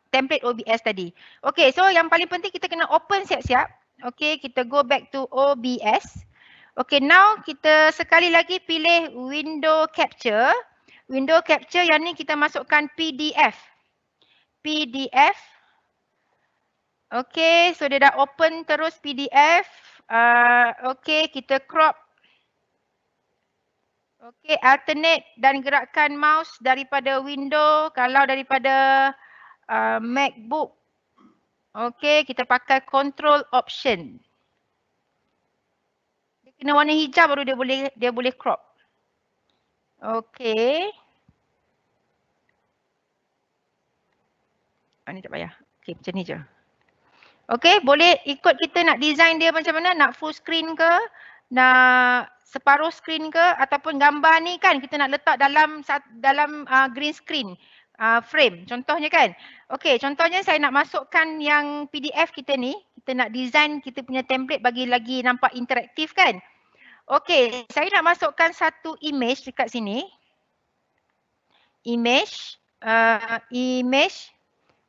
template OBS tadi. Okey, so yang paling penting kita kena open siap-siap. Okey, kita go back to OBS. Okey, now kita sekali lagi pilih window capture. Window capture yang ni kita masukkan PDF. PDF. Okay, so dia dah open terus PDF. Okay, kita crop. Okay, alternate dan gerakkan mouse daripada window. Kalau daripada MacBook. Okay, kita pakai control option. Dia kena warna hijau baru dia boleh crop. Okay. Ni tak payah. Okay, macam ni je. Okay, boleh ikut kita nak design dia macam mana, nak full screen ke, nak separuh screen ke, ataupun gambar ni kan kita nak letak dalam green screen frame contohnya kan. Okay, contohnya saya nak masukkan yang PDF kita ni, kita nak design kita punya template bagi lagi nampak interaktif kan. Okay, saya nak masukkan satu image dekat sini. Image.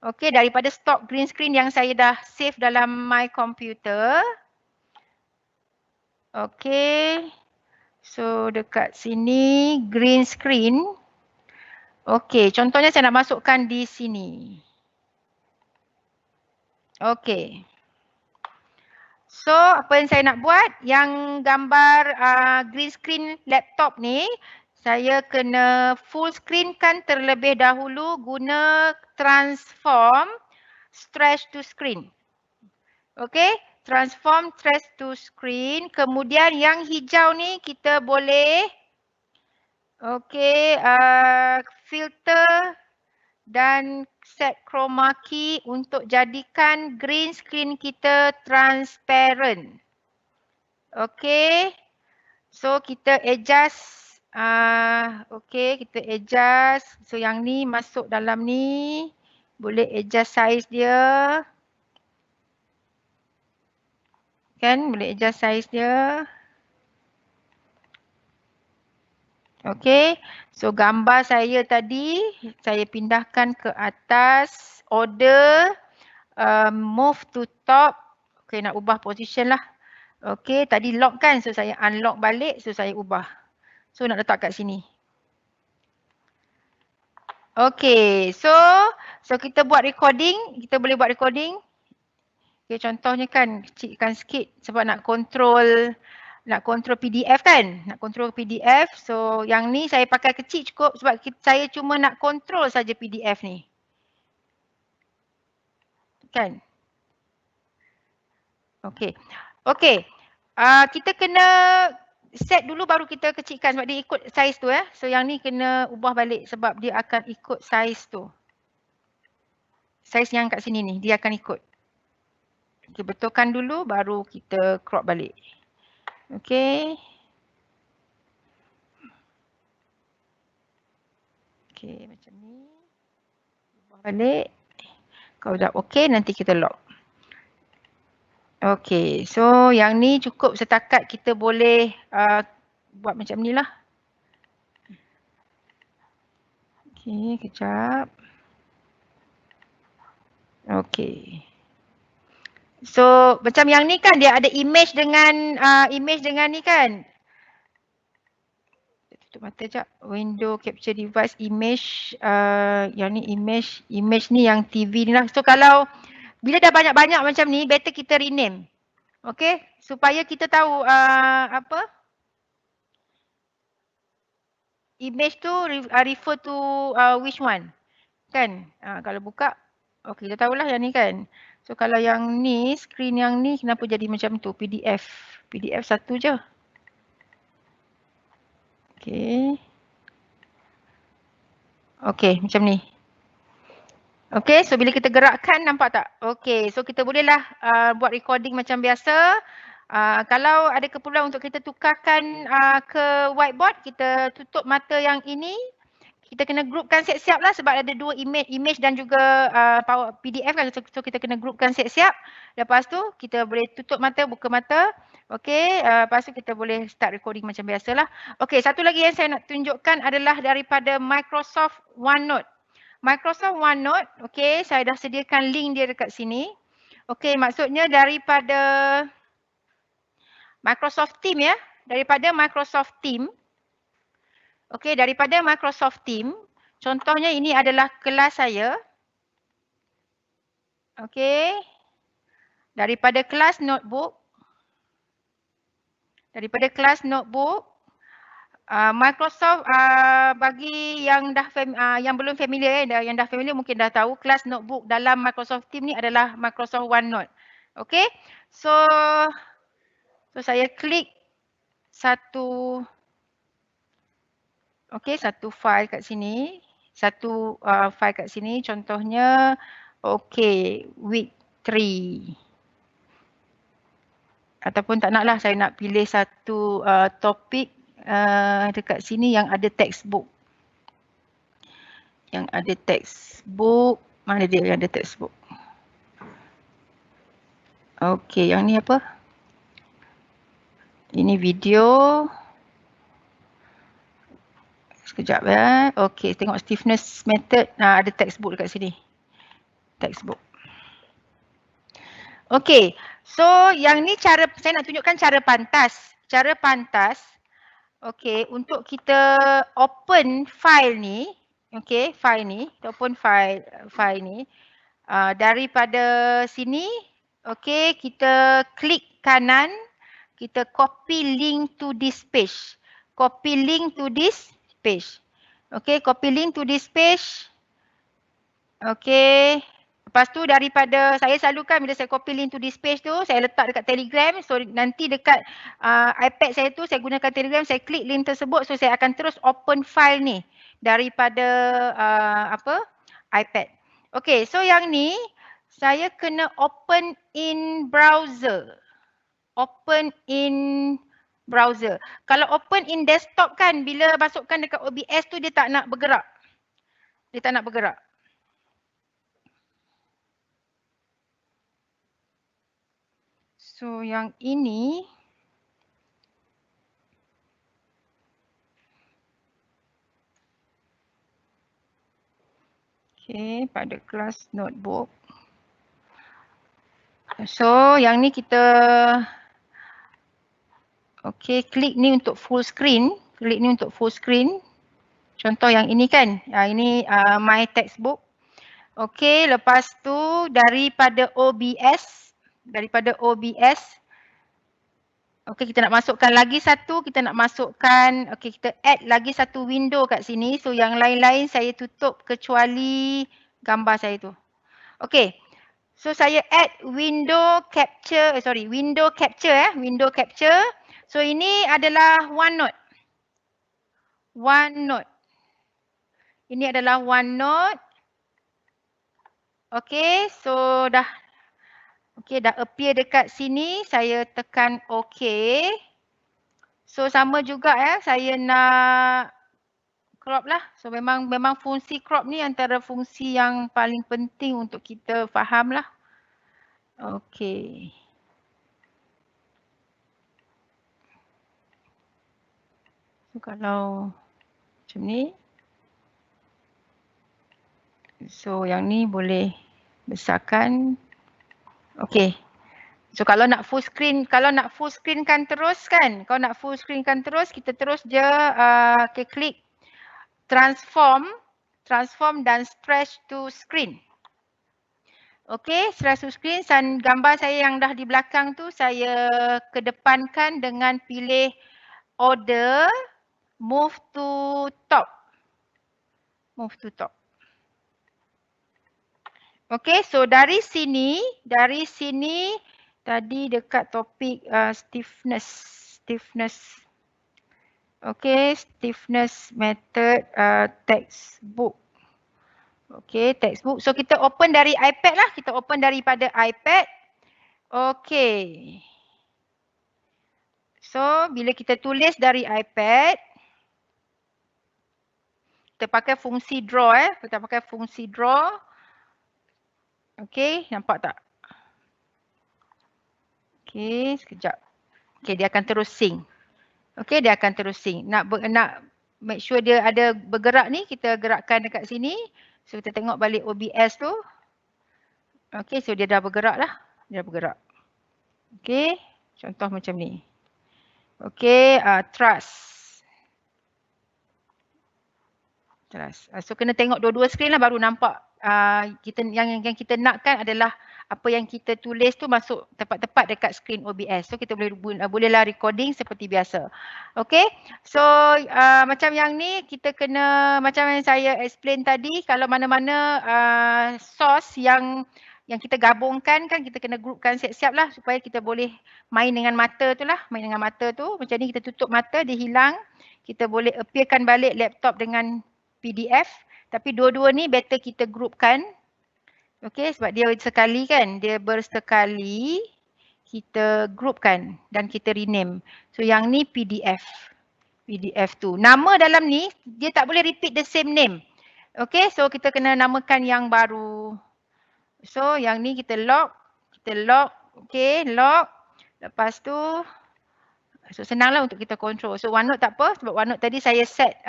Okay, daripada stock green screen yang saya dah save dalam my computer. Okay. So dekat sini green screen. Okay, contohnya saya nak masukkan di sini. Okay. So apa yang saya nak buat, yang gambar green screen laptop ni, saya kena full screen kan terlebih dahulu guna transform stretch to screen. Okay, transform stretch to screen. Kemudian yang hijau ni kita boleh filter dan set chroma key untuk jadikan green screen kita transparent. Okay, so kita adjust. Kita adjust. So yang ni masuk dalam ni. Boleh adjust size dia. Kan, boleh adjust size dia. Okay, so gambar saya tadi, saya pindahkan ke atas. Order, move to top. Okay, nak ubah position lah. Okay, tadi lock kan, so saya unlock balik, so saya ubah. So nak letak kat sini. Okay, so kita buat recording, kita boleh buat recording. Okay, contohnya kan kecilkan sikit sebab nak control PDF kan, nak control PDF. So yang ni saya pakai kecil cukup sebab saya cuma nak control saja PDF ni. Kan? Okay. Okay. Kita kena set dulu baru kita kecilkan sebab dia ikut saiz tu . So yang ni kena ubah balik sebab dia akan ikut saiz tu. Saiz yang kat sini ni dia akan ikut. Okay, betulkan dulu baru kita crop balik. Okay. Okay, macam ni. Ubah balik. Kalau dah okay nanti kita lock. Okay, so yang ni cukup setakat kita boleh buat macam ni lah. Okay, kejap. Okay. So macam yang ni kan dia ada image dengan ni kan. Tutup mata sekejap. Window capture device image. Yang ni image ni yang TV ni lah. So kalau bila dah banyak-banyak macam ni, better kita rename. Okay, supaya kita tahu image tu refer to which one. Kan, kalau buka, okay, kita tahulah yang ni kan. So kalau yang ni, screen yang ni kenapa jadi macam tu, PDF satu je. Okay. Okay, macam ni. Okay, so bila kita gerakkan nampak tak? Okay, so kita bolehlah buat recording macam biasa. Kalau ada keperluan untuk kita tukarkan ke whiteboard, kita tutup mata yang ini. Kita kena groupkan siap-siap lah sebab ada dua image dan juga PDF kan. So kita kena groupkan siap-siap. Lepas tu kita boleh tutup mata, buka mata. Okey, lepas tu kita boleh start recording macam biasalah. Okey, satu lagi yang saya nak tunjukkan adalah daripada Microsoft OneNote. Microsoft OneNote, okey, saya dah sediakan link dia dekat sini. Okey, maksudnya daripada Microsoft Team ya, daripada Microsoft Team. Okey, daripada Microsoft Team, contohnya ini adalah kelas saya. Okey. Daripada kelas notebook. Daripada kelas notebook, Microsoft bagi yang dah yang belum familiar yang dah familiar mungkin dah tahu kelas notebook dalam Microsoft Team ni adalah Microsoft OneNote. Okey. So saya klik satu file kat sini, satu file kat sini contohnya week 3. Ataupun tak naklah, saya nak pilih satu topik dekat sini yang ada textbook. Yang ada textbook, mana dia yang ada textbook? Okey, yang ni apa? Ini video. Sekejap ya. Okey, tengok stiffness method. Ada textbook dekat sini. Textbook. Okey, so yang ni cara, saya nak tunjukkan cara pantas. Cara pantas, okey, untuk kita open file ni, okey, file ni, kita open file ni. Daripada sini, okey, kita klik kanan, kita copy link to this page. Copy link to this page. Okey, copy link to this page. Okey. Lepas tu daripada, saya selalu kan bila saya copy link to this page tu, saya letak dekat Telegram. So nanti dekat iPad saya tu, saya gunakan Telegram, saya klik link tersebut. So saya akan terus open file ni daripada iPad. Okey, so yang ni, saya kena open in browser. Open in browser. Kalau open in desktop kan, bila masukkan dekat OBS tu dia tak nak bergerak. Dia tak nak bergerak. So yang ini, okey, pada kelas notebook. So yang ni kita, okey, klik ni untuk full screen. Klik ni untuk full screen. Contoh yang ini kan, ini my textbook. Okey, lepas tu daripada OBS, okey, kita nak masukkan lagi satu, kita nak masukkan, okey, kita add lagi satu window kat sini. So yang lain-lain saya tutup kecuali gambar saya tu. Okey. So saya add window capture. Window capture. So ini adalah OneNote. Ini adalah OneNote. Okey, so dah appear dekat sini. Saya tekan okey. So sama juga ya, saya nak crop lah. So memang fungsi crop ni antara fungsi yang paling penting untuk kita faham lah. Okey. So kalau macam ni. So yang ni boleh besarkan. Okey. So kalau nak full screen kan terus kan. Kita terus je klik transform dan stretch to screen. Okey, stretch to screen, dan gambar saya yang dah di belakang tu saya kedepankan dengan pilih order move to top. Okey, so dari sini tadi dekat topik stiffness. Okey, stiffness method textbook. Okey, textbook. So kita open dari iPad lah, kita open daripada iPad. Okey. So bila kita tulis dari iPad, kita pakai fungsi draw kita pakai fungsi draw. Okey, nampak tak? Okey, sekejap. Okey, dia akan terus sync. Okey, dia akan terus sync. Nak make sure dia ada bergerak ni, kita gerakkan dekat sini. So kita tengok balik OBS tu. Okey, so dia dah bergerak lah. Dia dah bergerak. Okey, contoh macam ni. Okey, trust. So kena tengok dua-dua skrin lah baru nampak kita yang kita nakkan adalah apa yang kita tulis tu masuk tepat-tepat dekat skrin OBS. So kita bolehlah recording seperti biasa. Okay. So macam yang ni kita kena macam yang saya explain tadi, kalau mana-mana source yang kita gabungkan kan kita kena groupkan siap-siap lah supaya kita boleh main dengan mata tu lah. Main dengan mata tu macam ni, kita tutup mata dia hilang. Kita boleh appearkan balik laptop dengan PDF, tapi dua-dua ni better kita groupkan. Okey, sebab dia sekali kan, dia bersekali kita groupkan dan kita rename. So yang ni PDF tu. Nama dalam ni dia tak boleh repeat the same name. Okey, so kita kena namakan yang baru. So yang ni kita lock. Okey, lock. Lepas tu so senanglah untuk kita control. So OneNote tak apa sebab OneNote tadi saya set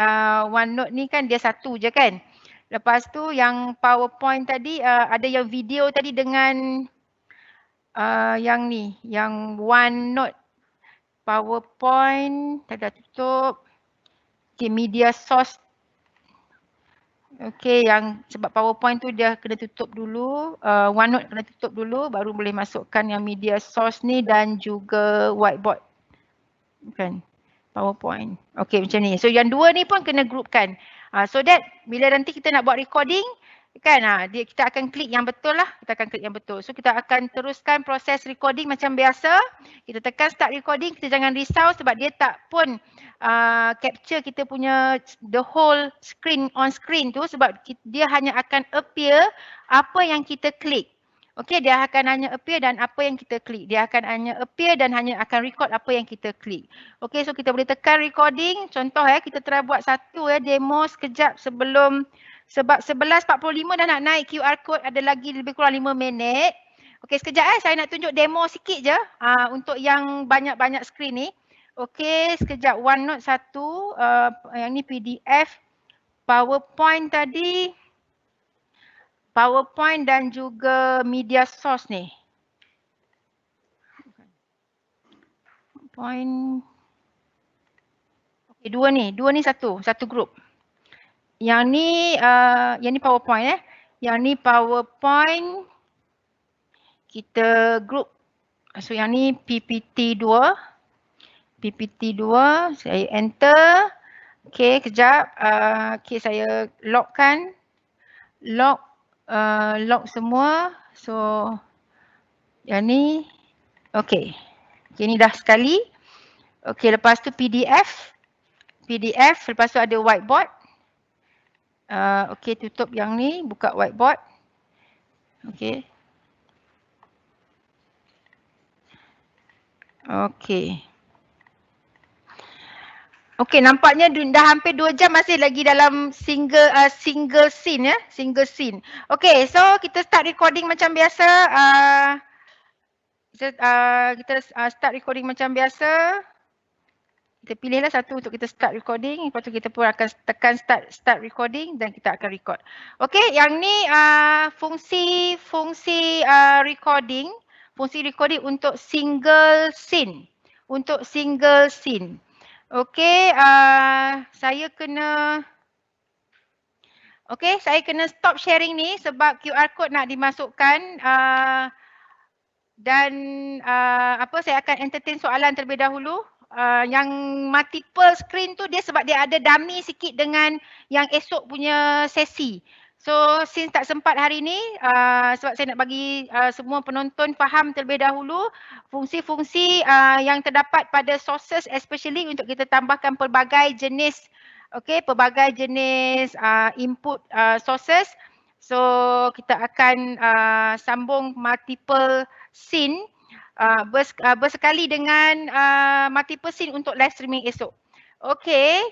OneNote ni kan dia satu je kan. Lepas tu yang PowerPoint tadi ada yang video tadi dengan yang ni, yang OneNote PowerPoint dah tutup. Okay, media source. Okay, yang sebab PowerPoint tu dia kena tutup dulu. OneNote kena tutup dulu baru boleh masukkan yang media source ni dan juga whiteboard. Kan, PowerPoint. Okay, macam ni. So yang dua ni pun kena groupkan. So that bila nanti kita nak buat recording kan, kita akan klik yang betul lah. Kita akan klik yang betul. So kita akan teruskan proses recording macam biasa. Kita tekan start recording. Kita jangan risau sebab dia tak pun capture kita punya the whole screen on screen tu sebab dia hanya akan appear apa yang kita klik. Okey, dia akan hanya appear dan apa yang kita klik. Dia akan hanya appear dan hanya akan record apa yang kita klik. Okey, so kita boleh tekan recording. Contoh kita try buat satu demo sekejap sebelum, sebab 11.45 dah nak naik QR code, ada lagi lebih kurang 5 minit. Okey, sekejap saya nak tunjuk demo sikit je untuk yang banyak-banyak skrin ni. Okey, sekejap. OneNote satu, yang ni PDF, PowerPoint tadi. PowerPoint dan juga media source ni. PowerPoint. Okay, dua ni satu group. Yang ni PowerPoint Yang ni PowerPoint kita group. So yang ni PPT 2. PPT 2, saya enter. Okay, kejap. Okay, saya lockkan. Lock semua. So yang ni okey. Okay, ni dah sekali. Okey, lepas tu PDF, lepas tu ada whiteboard. Okey, tutup yang ni, buka whiteboard. Okey. Okey. Okey, nampaknya dah hampir 2 jam masih lagi dalam single scene single scene. Okey, so kita start recording macam biasa. Kita start recording macam biasa. Kita pilihlah satu untuk kita start recording. Lepas tu kita pun akan tekan start recording dan kita akan record. Okey, yang ni fungsi recording. Fungsi recording untuk single scene. Okey, saya kena stop sharing ni sebab QR code nak dimasukkan dan saya akan entertain soalan terlebih dahulu. Yang multiple screen tu dia sebab dia ada dummy sikit dengan yang esok punya sesi. So since tak sempat hari ni sebab saya nak bagi semua penonton faham terlebih dahulu fungsi-fungsi yang terdapat pada sources, especially untuk kita tambahkan pelbagai jenis input sources. So kita akan sambung multiple scene. bersekali dengan multiple scene untuk live streaming esok. Okey.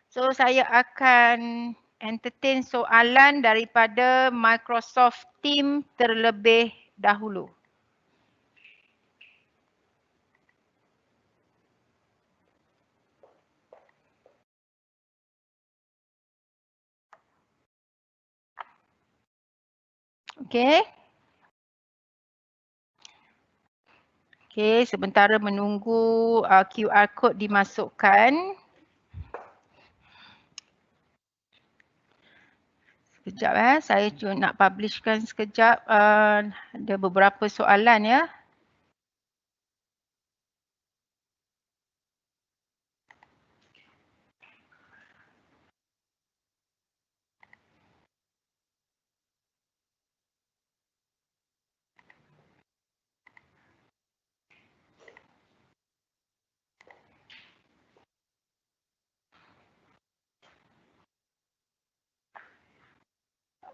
So saya akan entertain soalan daripada Microsoft Teams terlebih dahulu. Okey. Okey, sementara menunggu QR code dimasukkan. Sekejap saya cuma nak publishkan sekejap. Ada beberapa soalan ya.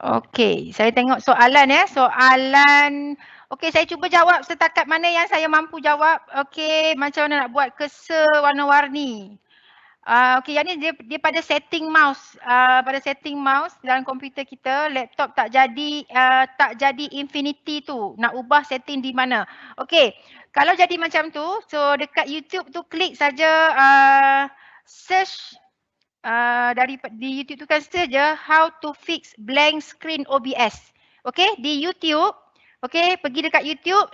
Okey, saya tengok soalan ya. Soalan, okey saya cuba jawab setakat mana yang saya mampu jawab. Okey, macam mana nak buat cursor warna-warni. Okey, yang ni dia pada setting mouse. Pada setting mouse dalam komputer kita, laptop tak jadi infinity tu. Nak ubah setting di mana. Okey, kalau jadi macam tu, so dekat YouTube tu klik saja search di YouTube tu kan saja how to fix blank screen OBS. Okey, di YouTube. Okey, pergi dekat YouTube,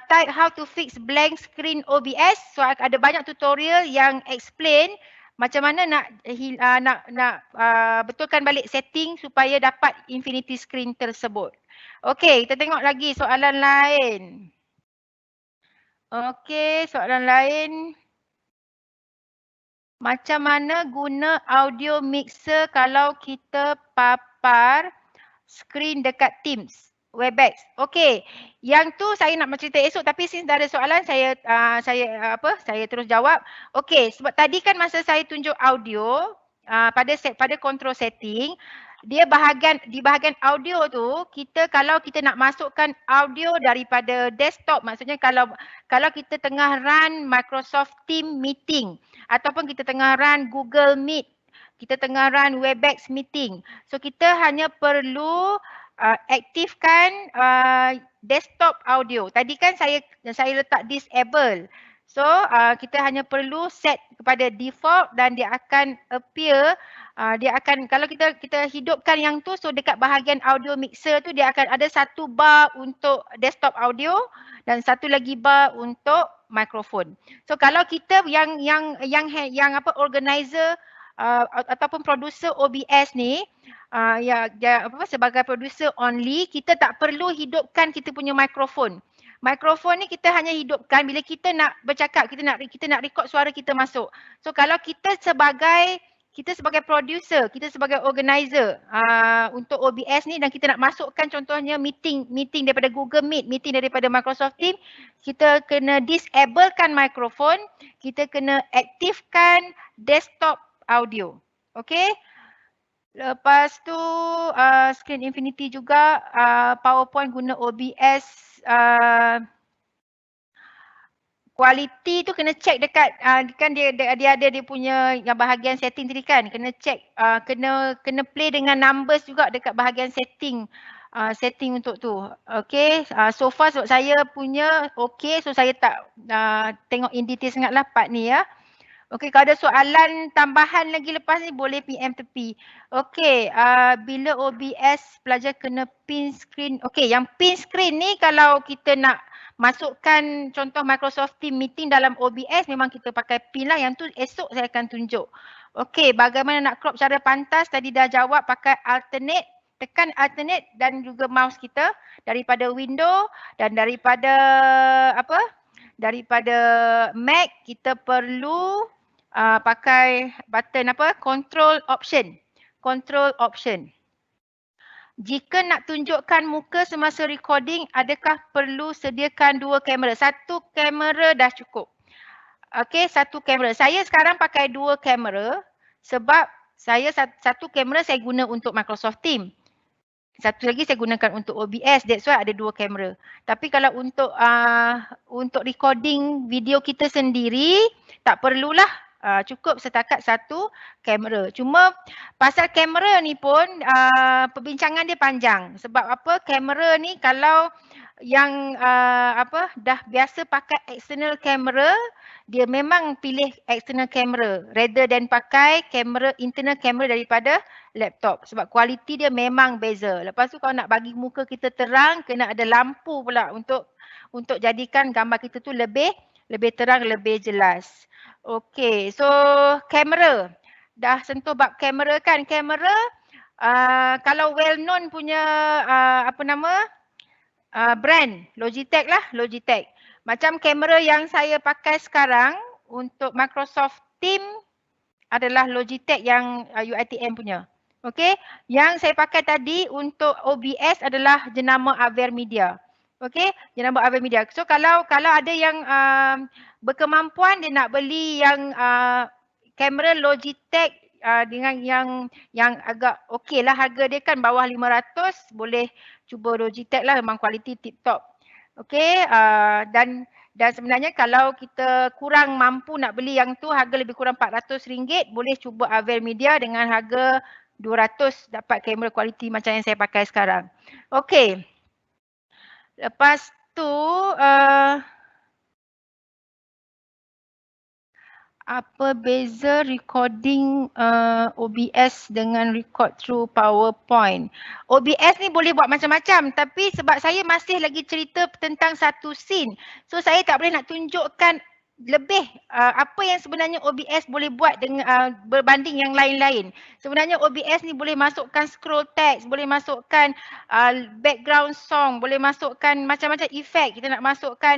type how to fix blank screen OBS. So ada banyak tutorial yang explain macam mana nak betulkan balik setting supaya dapat infinity screen tersebut. Okey, kita tengok lagi soalan lain. Okey, soalan lain. Macam mana guna audio mixer kalau kita papar skrin dekat Teams, Webex? Okey, yang tu saya nak cerita esok tapi since dah ada soalan saya terus jawab. Okey, sebab tadi kan masa saya tunjuk audio pada control setting, di bahagian audio tu kalau kita nak masukkan audio daripada desktop, maksudnya kalau kita tengah run Microsoft Teams meeting ataupun kita tengah run Google Meet, kita tengah run Webex meeting. So kita hanya perlu aktifkan desktop audio. Tadi kan saya letak disable. So kita hanya perlu set kepada default dan dia akan appear, kalau kita hidupkan yang tu, so dekat bahagian audio mixer tu dia akan ada satu bar untuk desktop audio dan satu lagi bar untuk mikrofon. So kalau kita yang organizer ataupun producer OBS ni sebagai producer only, kita tak perlu hidupkan kita punya mikrofon. Mikrofon ni kita hanya hidupkan bila kita nak bercakap, kita nak record suara kita masuk. So kalau kita sebagai producer, kita sebagai organizer untuk OBS ni dan kita nak masukkan contohnya meeting daripada Google Meet, meeting daripada Microsoft Teams, kita kena disablekan mikrofon, kita kena aktifkan desktop audio. Okey? Lepas tu Screen Infinity juga, PowerPoint guna OBS, quality tu kena check dekat kan dia ada dia punya yang bahagian setting tadi kan, kena check, kena play dengan numbers juga dekat bahagian setting untuk tu. Okey, so far sebab saya punya okey, so saya tak tengok in detail sangatlah part ni ya. Okey, kalau ada soalan tambahan lagi lepas ni boleh PM tepi. Okey, bila OBS pelajar kena pin screen. Okey, yang pin screen ni kalau kita nak masukkan contoh Microsoft Teams meeting dalam OBS memang kita pakai pin lah. Yang tu esok saya akan tunjuk. Okey, bagaimana nak crop cara pantas tadi dah jawab, pakai alternate. Tekan alternate dan juga mouse kita daripada window dan daripada Mac kita perlu pakai button control option. Jika nak tunjukkan muka semasa recording, adakah perlu sediakan dua kamera? Satu kamera dah cukup. Okey, satu kamera. Saya sekarang pakai dua kamera sebab satu kamera saya guna untuk Microsoft Teams. Satu lagi saya gunakan untuk OBS, that's why ada 2 kamera. Tapi kalau untuk recording video kita sendiri, tak perlulah, cukup setakat 1 kamera. Cuma pasal kamera ni pun perbincangan dia panjang. Sebab apa? Kamera ni kalau yang dah biasa pakai external camera, dia memang pilih external camera rather than pakai kamera internal camera daripada laptop sebab kualiti dia memang beza. Lepas tu kalau nak bagi muka kita terang, kena ada lampu pula untuk jadikan gambar kita tu lebih terang, lebih jelas. Okey, so kamera. Dah sentuh bab kamera kan? Kamera kalau well known punya brand, Logitech lah, Logitech. Macam kamera yang saya pakai sekarang untuk Microsoft Team adalah Logitech yang UiTM punya. Okey, yang saya pakai tadi untuk OBS adalah jenama Avermedia. Okey, jenama Avermedia. So kalau ada yang berkemampuan dia nak beli yang kamera Logitech dengan yang agak okey lah, harga dia kan bawah 500, boleh cuba Logitech lah, memang kualiti tip top. Okey, dan sebenarnya kalau kita kurang mampu nak beli yang tu, harga lebih kurang RM400, boleh cuba Avermedia dengan harga 200 dapat kamera kualiti macam yang saya pakai sekarang. Okey. Lepas tu apa beza recording OBS dengan record through PowerPoint? OBS ni boleh buat macam-macam, tapi sebab saya masih lagi cerita tentang satu scene, so saya tak boleh nak tunjukkan lebih apa yang sebenarnya OBS boleh buat dengan berbanding yang lain-lain. Sebenarnya OBS ni boleh masukkan scroll text, boleh masukkan background song, boleh masukkan macam-macam efek. Kita nak masukkan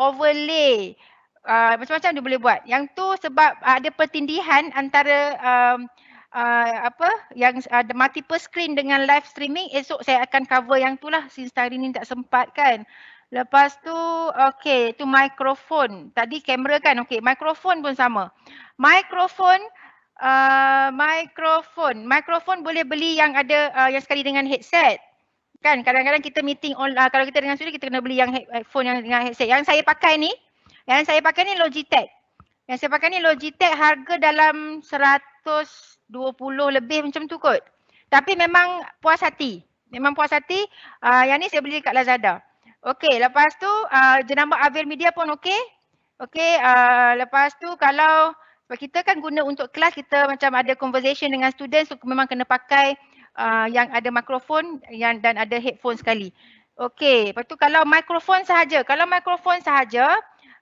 overlay, macam-macam dia boleh buat. Yang tu sebab ada pertindihan antara yang ada multiple screen dengan live streaming. Esok saya akan cover yang tu lah, since hari ni tak sempat kan. Lepas tu okey, tu mikrofon. Tadi kamera kan, okey, mikrofon pun sama. Mikrofon boleh beli yang ada yang sekali dengan headset. Kan kadang-kadang kita meeting kalau kita dengan student kita kena beli yang headphone yang dengan headset. Yang saya pakai ni Logitech. Yang saya pakai ni Logitech, harga dalam 120 lebih macam tu kot. Tapi memang puas hati. Yang ni saya beli kat Lazada. Okey, lepas tu jenama Avermedia pun okey. Okey, lepas tu kalau kita kan guna untuk kelas, kita macam ada conversation dengan student, so memang kena pakai yang ada mikrofon dan ada headphone sekali. Okey, lepas tu kalau mikrofon sahaja,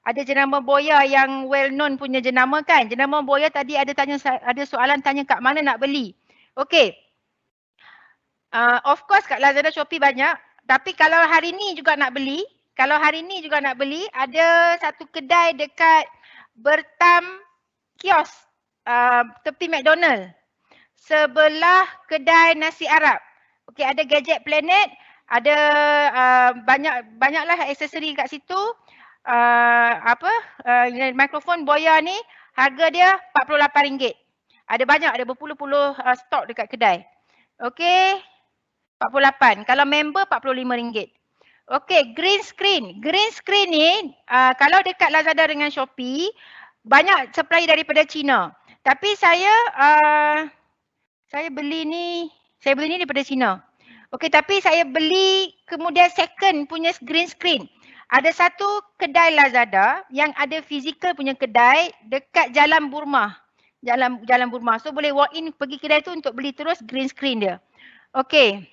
ada jenama Boya yang well known punya jenama kan. Jenama Boya tadi ada soalan tanya kat mana nak beli. Okey. Of course kat Lazada, Shopee banyak. Tapi kalau hari ni juga nak beli, ada satu kedai dekat Bertam kios tepi McDonald. Sebelah kedai nasi Arab. Okey, ada Gadget Planet, ada banyaklah aksesori kat situ. Mikrofon Boya ni harga dia RM48. Ada banyak, ada berpuluh-puluh stok dekat kedai. Okey, 48. Kalau member RM45. Okey, green screen. Green screen ni kalau dekat Lazada dengan Shopee banyak supply daripada China. Tapi saya beli ni daripada China. Okey, tapi saya beli kemudian second punya green screen. Ada satu kedai Lazada yang ada fizikal punya kedai dekat Jalan Burmah. Jalan Burmah. So boleh walk in pergi kedai tu untuk beli terus green screen dia. Okey.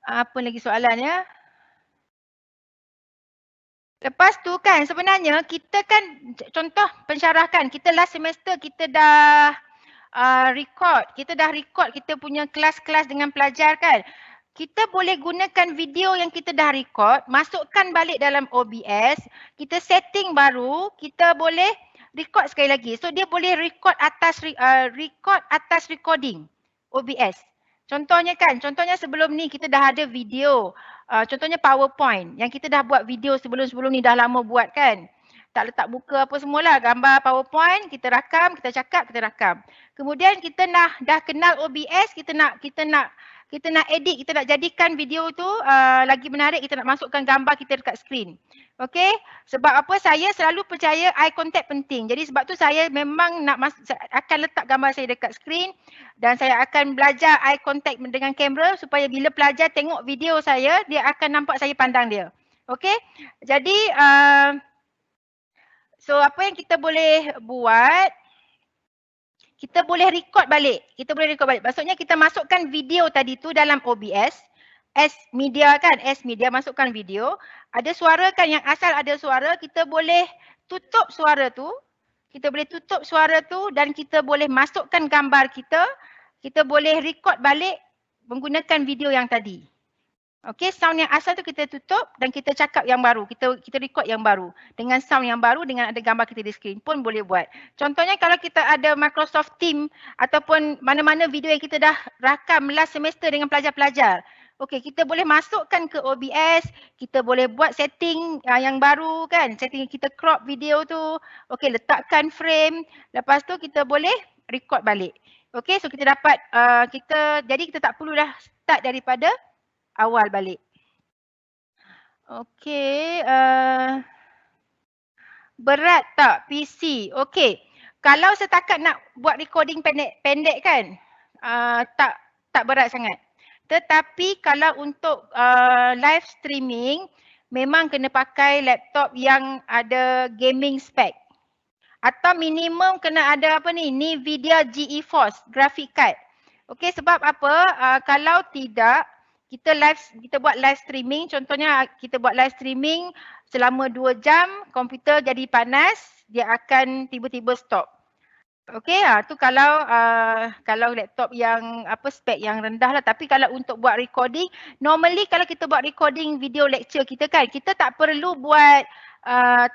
Apa lagi soalannya? Lepas tu kan sebenarnya kita kan, contoh pensyarahkan, kita last semester kita dah record kita punya kelas-kelas dengan pelajar kan. Kita boleh gunakan video yang kita dah record, masukkan balik dalam OBS, kita setting baru, kita boleh record sekali lagi. So dia boleh record atas recording OBS. Contohnya sebelum ni kita dah ada video, contohnya PowerPoint yang kita dah buat video sebelum ni, dah lama buat kan. tak letak muka apa semualah, gambar PowerPoint, kita rakam, kita cakap, kita rakam. Kemudian kita dah kenal OBS, kita nak edit, kita nak jadikan video tu lagi menarik, kita nak masukkan gambar kita dekat skrin. Okey, sebab apa, saya selalu percaya eye contact penting. Jadi sebab tu saya memang akan letak gambar saya dekat skrin dan saya akan belajar eye contact dengan kamera supaya bila pelajar tengok video saya, dia akan nampak saya pandang dia. Okey, jadi so apa yang kita boleh buat, kita boleh record balik. Maksudnya kita masukkan video tadi tu dalam OBS. As media kan, masukkan video. Ada suara kan, yang asal ada suara, kita boleh tutup suara tu. Dan kita boleh masukkan gambar kita. Kita boleh record balik menggunakan video yang tadi. Okey, sound yang asal tu kita tutup dan kita cakap yang baru. Kita record yang baru. Dengan sound yang baru, dengan ada gambar kita di skrin pun boleh buat. Contohnya kalau kita ada Microsoft Teams ataupun mana-mana video yang kita dah rakam last semester dengan pelajar-pelajar. Okey, kita boleh masukkan ke OBS, kita boleh buat setting yang baru kan. Setting kita crop video tu. Okey, letakkan frame. Lepas tu kita boleh record balik. Okey, so kita dapat, jadi kita tak perlu dah start daripada awal balik. Okey, berat tak PC? Okey, kalau setakat nak buat recording pendek kan, tak berat sangat. Tetapi kalau untuk live streaming, memang kena pakai laptop yang ada gaming spec. Atau minimum kena ada apa ni, NVIDIA GeForce graphic card. Okey, sebab apa? Kalau tidak, kita buat live streaming, contohnya kita buat live streaming selama 2 jam, komputer jadi panas, dia akan tiba-tiba stop. Okey, tu kalau laptop yang spek yang rendah lah. Tapi kalau untuk buat recording, normally kalau kita buat recording video lecture kita kan, kita tak perlu buat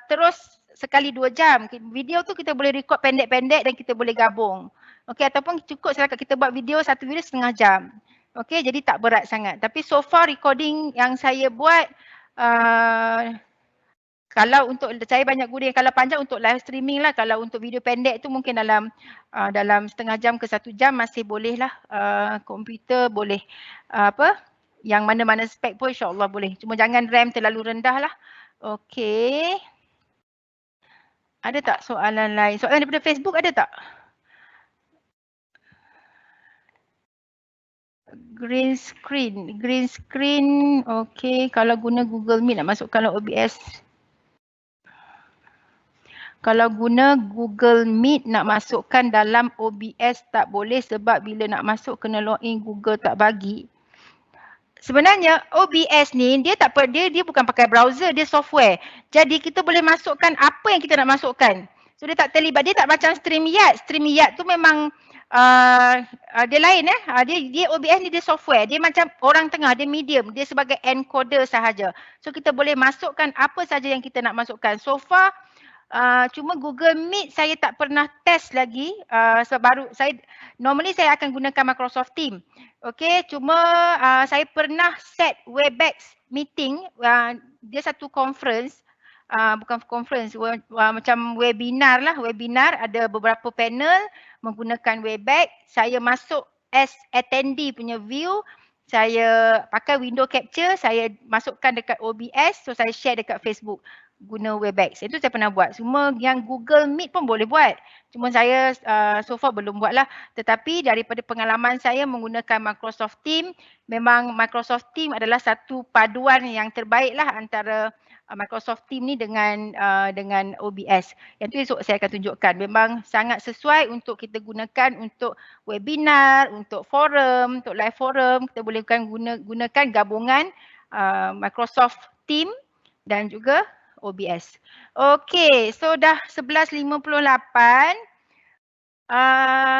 terus sekali 2 jam. Video tu kita boleh record pendek-pendek dan kita boleh gabung. Okey, ataupun cukup setakat kita buat satu video setengah jam. Okey, jadi tak berat sangat. Tapi so far recording yang saya buat, kalau untuk saya banyak guna, kalau panjang untuk live streaming lah. Kalau untuk video pendek tu mungkin dalam setengah jam ke 1 jam masih boleh lah. Komputer boleh yang mana-mana spek pun insyaAllah boleh. Cuma jangan RAM terlalu rendah lah. Okey. Ada tak soalan lain? Soalan daripada Facebook ada tak? Green screen. Okey, kalau guna Google Meet nak masukkan OBS. Kalau guna Google Meet nak masukkan dalam OBS tak boleh sebab bila nak masuk kena login Google tak bagi. Sebenarnya OBS ni dia bukan pakai browser, dia software. Jadi kita boleh masukkan apa yang kita nak masukkan. So dia tak terlibat, dia tak macam StreamYard. StreamYard tu memang dia lain dia OBS ni dia software, dia macam orang tengah, dia medium, dia sebagai encoder sahaja. So kita boleh masukkan apa saja yang kita nak masukkan. So far cuma Google Meet saya tak pernah test lagi sebab normally saya akan gunakan Microsoft Teams. Okey, cuma saya pernah set Webex meeting, dia satu conference. Bukan conference, macam webinar lah. Webinar ada beberapa panel menggunakan Webex. Saya masuk as attendee punya view. Saya pakai window capture, saya masukkan dekat OBS, so saya share dekat Facebook guna Webex. Itu saya pernah buat. Semua yang Google Meet pun boleh buat. Cuma saya so far belum buat lah. Tetapi daripada pengalaman saya menggunakan Microsoft Teams, memang Microsoft Teams adalah satu paduan yang terbaik lah antara Microsoft Teams ni dengan OBS. Yang tu esok saya akan tunjukkan. Memang sangat sesuai untuk kita gunakan untuk webinar, untuk forum, untuk live forum. Kita boleh gunakan gabungan Microsoft Teams dan juga OBS. Okey, so dah 11.58.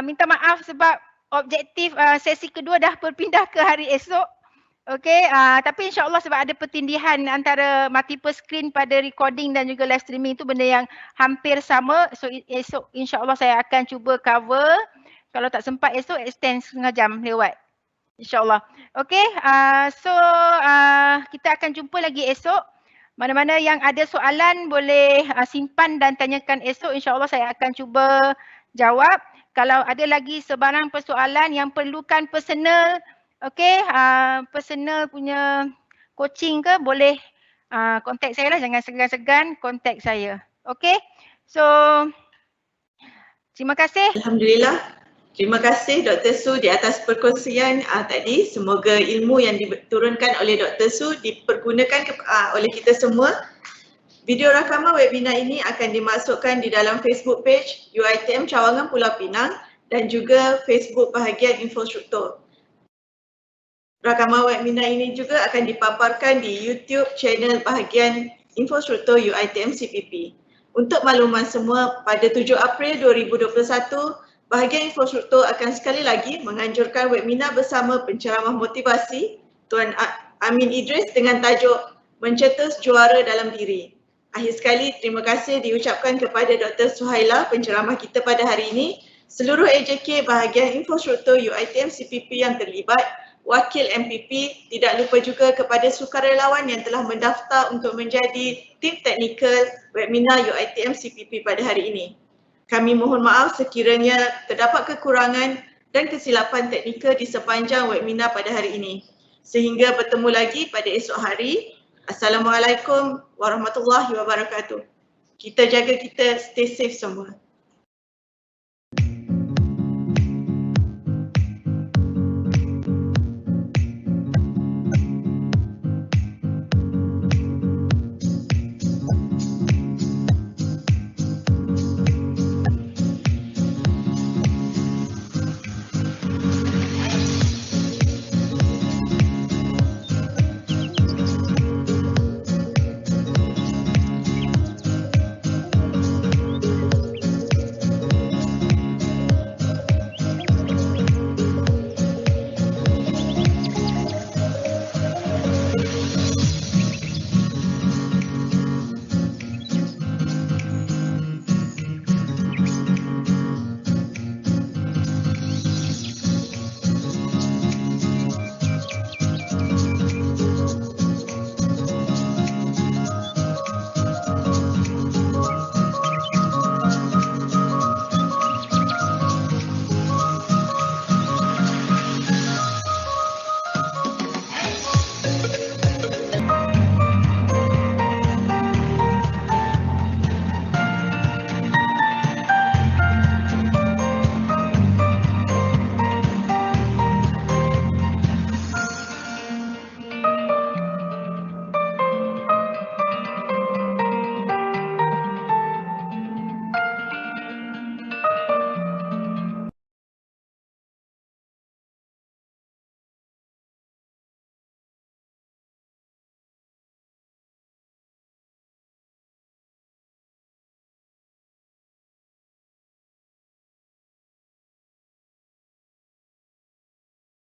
Minta maaf sebab objektif sesi kedua dah berpindah ke hari esok. Okey, tapi insyaAllah sebab ada pertindihan antara multiple screen pada recording dan juga live streaming tu benda yang hampir sama. So esok insyaAllah saya akan cuba cover. Kalau tak sempat esok extend setengah jam lewat. InsyaAllah. Okey, so kita akan jumpa lagi esok. Mana-mana yang ada soalan boleh simpan dan tanyakan esok. InsyaAllah saya akan cuba jawab. Kalau ada lagi sebarang persoalan yang perlukan personal, personal punya coaching ke, boleh kontak saya lah. Jangan segan-segan kontak saya. Okay. So, terima kasih. Alhamdulillah. Terima kasih Dr. Su di atas perkongsian tadi. Semoga ilmu yang diturunkan oleh Dr. Su dipergunakan oleh kita semua. Video rakaman webinar ini akan dimasukkan di dalam Facebook page UiTM Cawangan Pulau Pinang dan juga Facebook bahagian infrastruktur. Rakaman webinar ini juga akan dipaparkan di YouTube channel bahagian infrastruktur UiTM CPP. Untuk makluman semua, pada 7 April 2021, bahagian infrastruktur akan sekali lagi menganjurkan webinar bersama penceramah motivasi Tuan Amin Idris dengan tajuk Mencetus Juara Dalam Diri. Akhir sekali, terima kasih diucapkan kepada Dr. Suhaila, penceramah kita pada hari ini, seluruh AJK bahagian infrastruktur UiTM CPP yang terlibat, wakil MPP, tidak lupa juga kepada sukarelawan yang telah mendaftar untuk menjadi tim teknikal webinar UiTM CPP pada hari ini. Kami mohon maaf sekiranya terdapat kekurangan dan kesilapan teknikal di sepanjang webinar pada hari ini. Sehingga bertemu lagi pada esok hari. Assalamualaikum warahmatullahi wabarakatuh. Kita jaga kita, stay safe semua.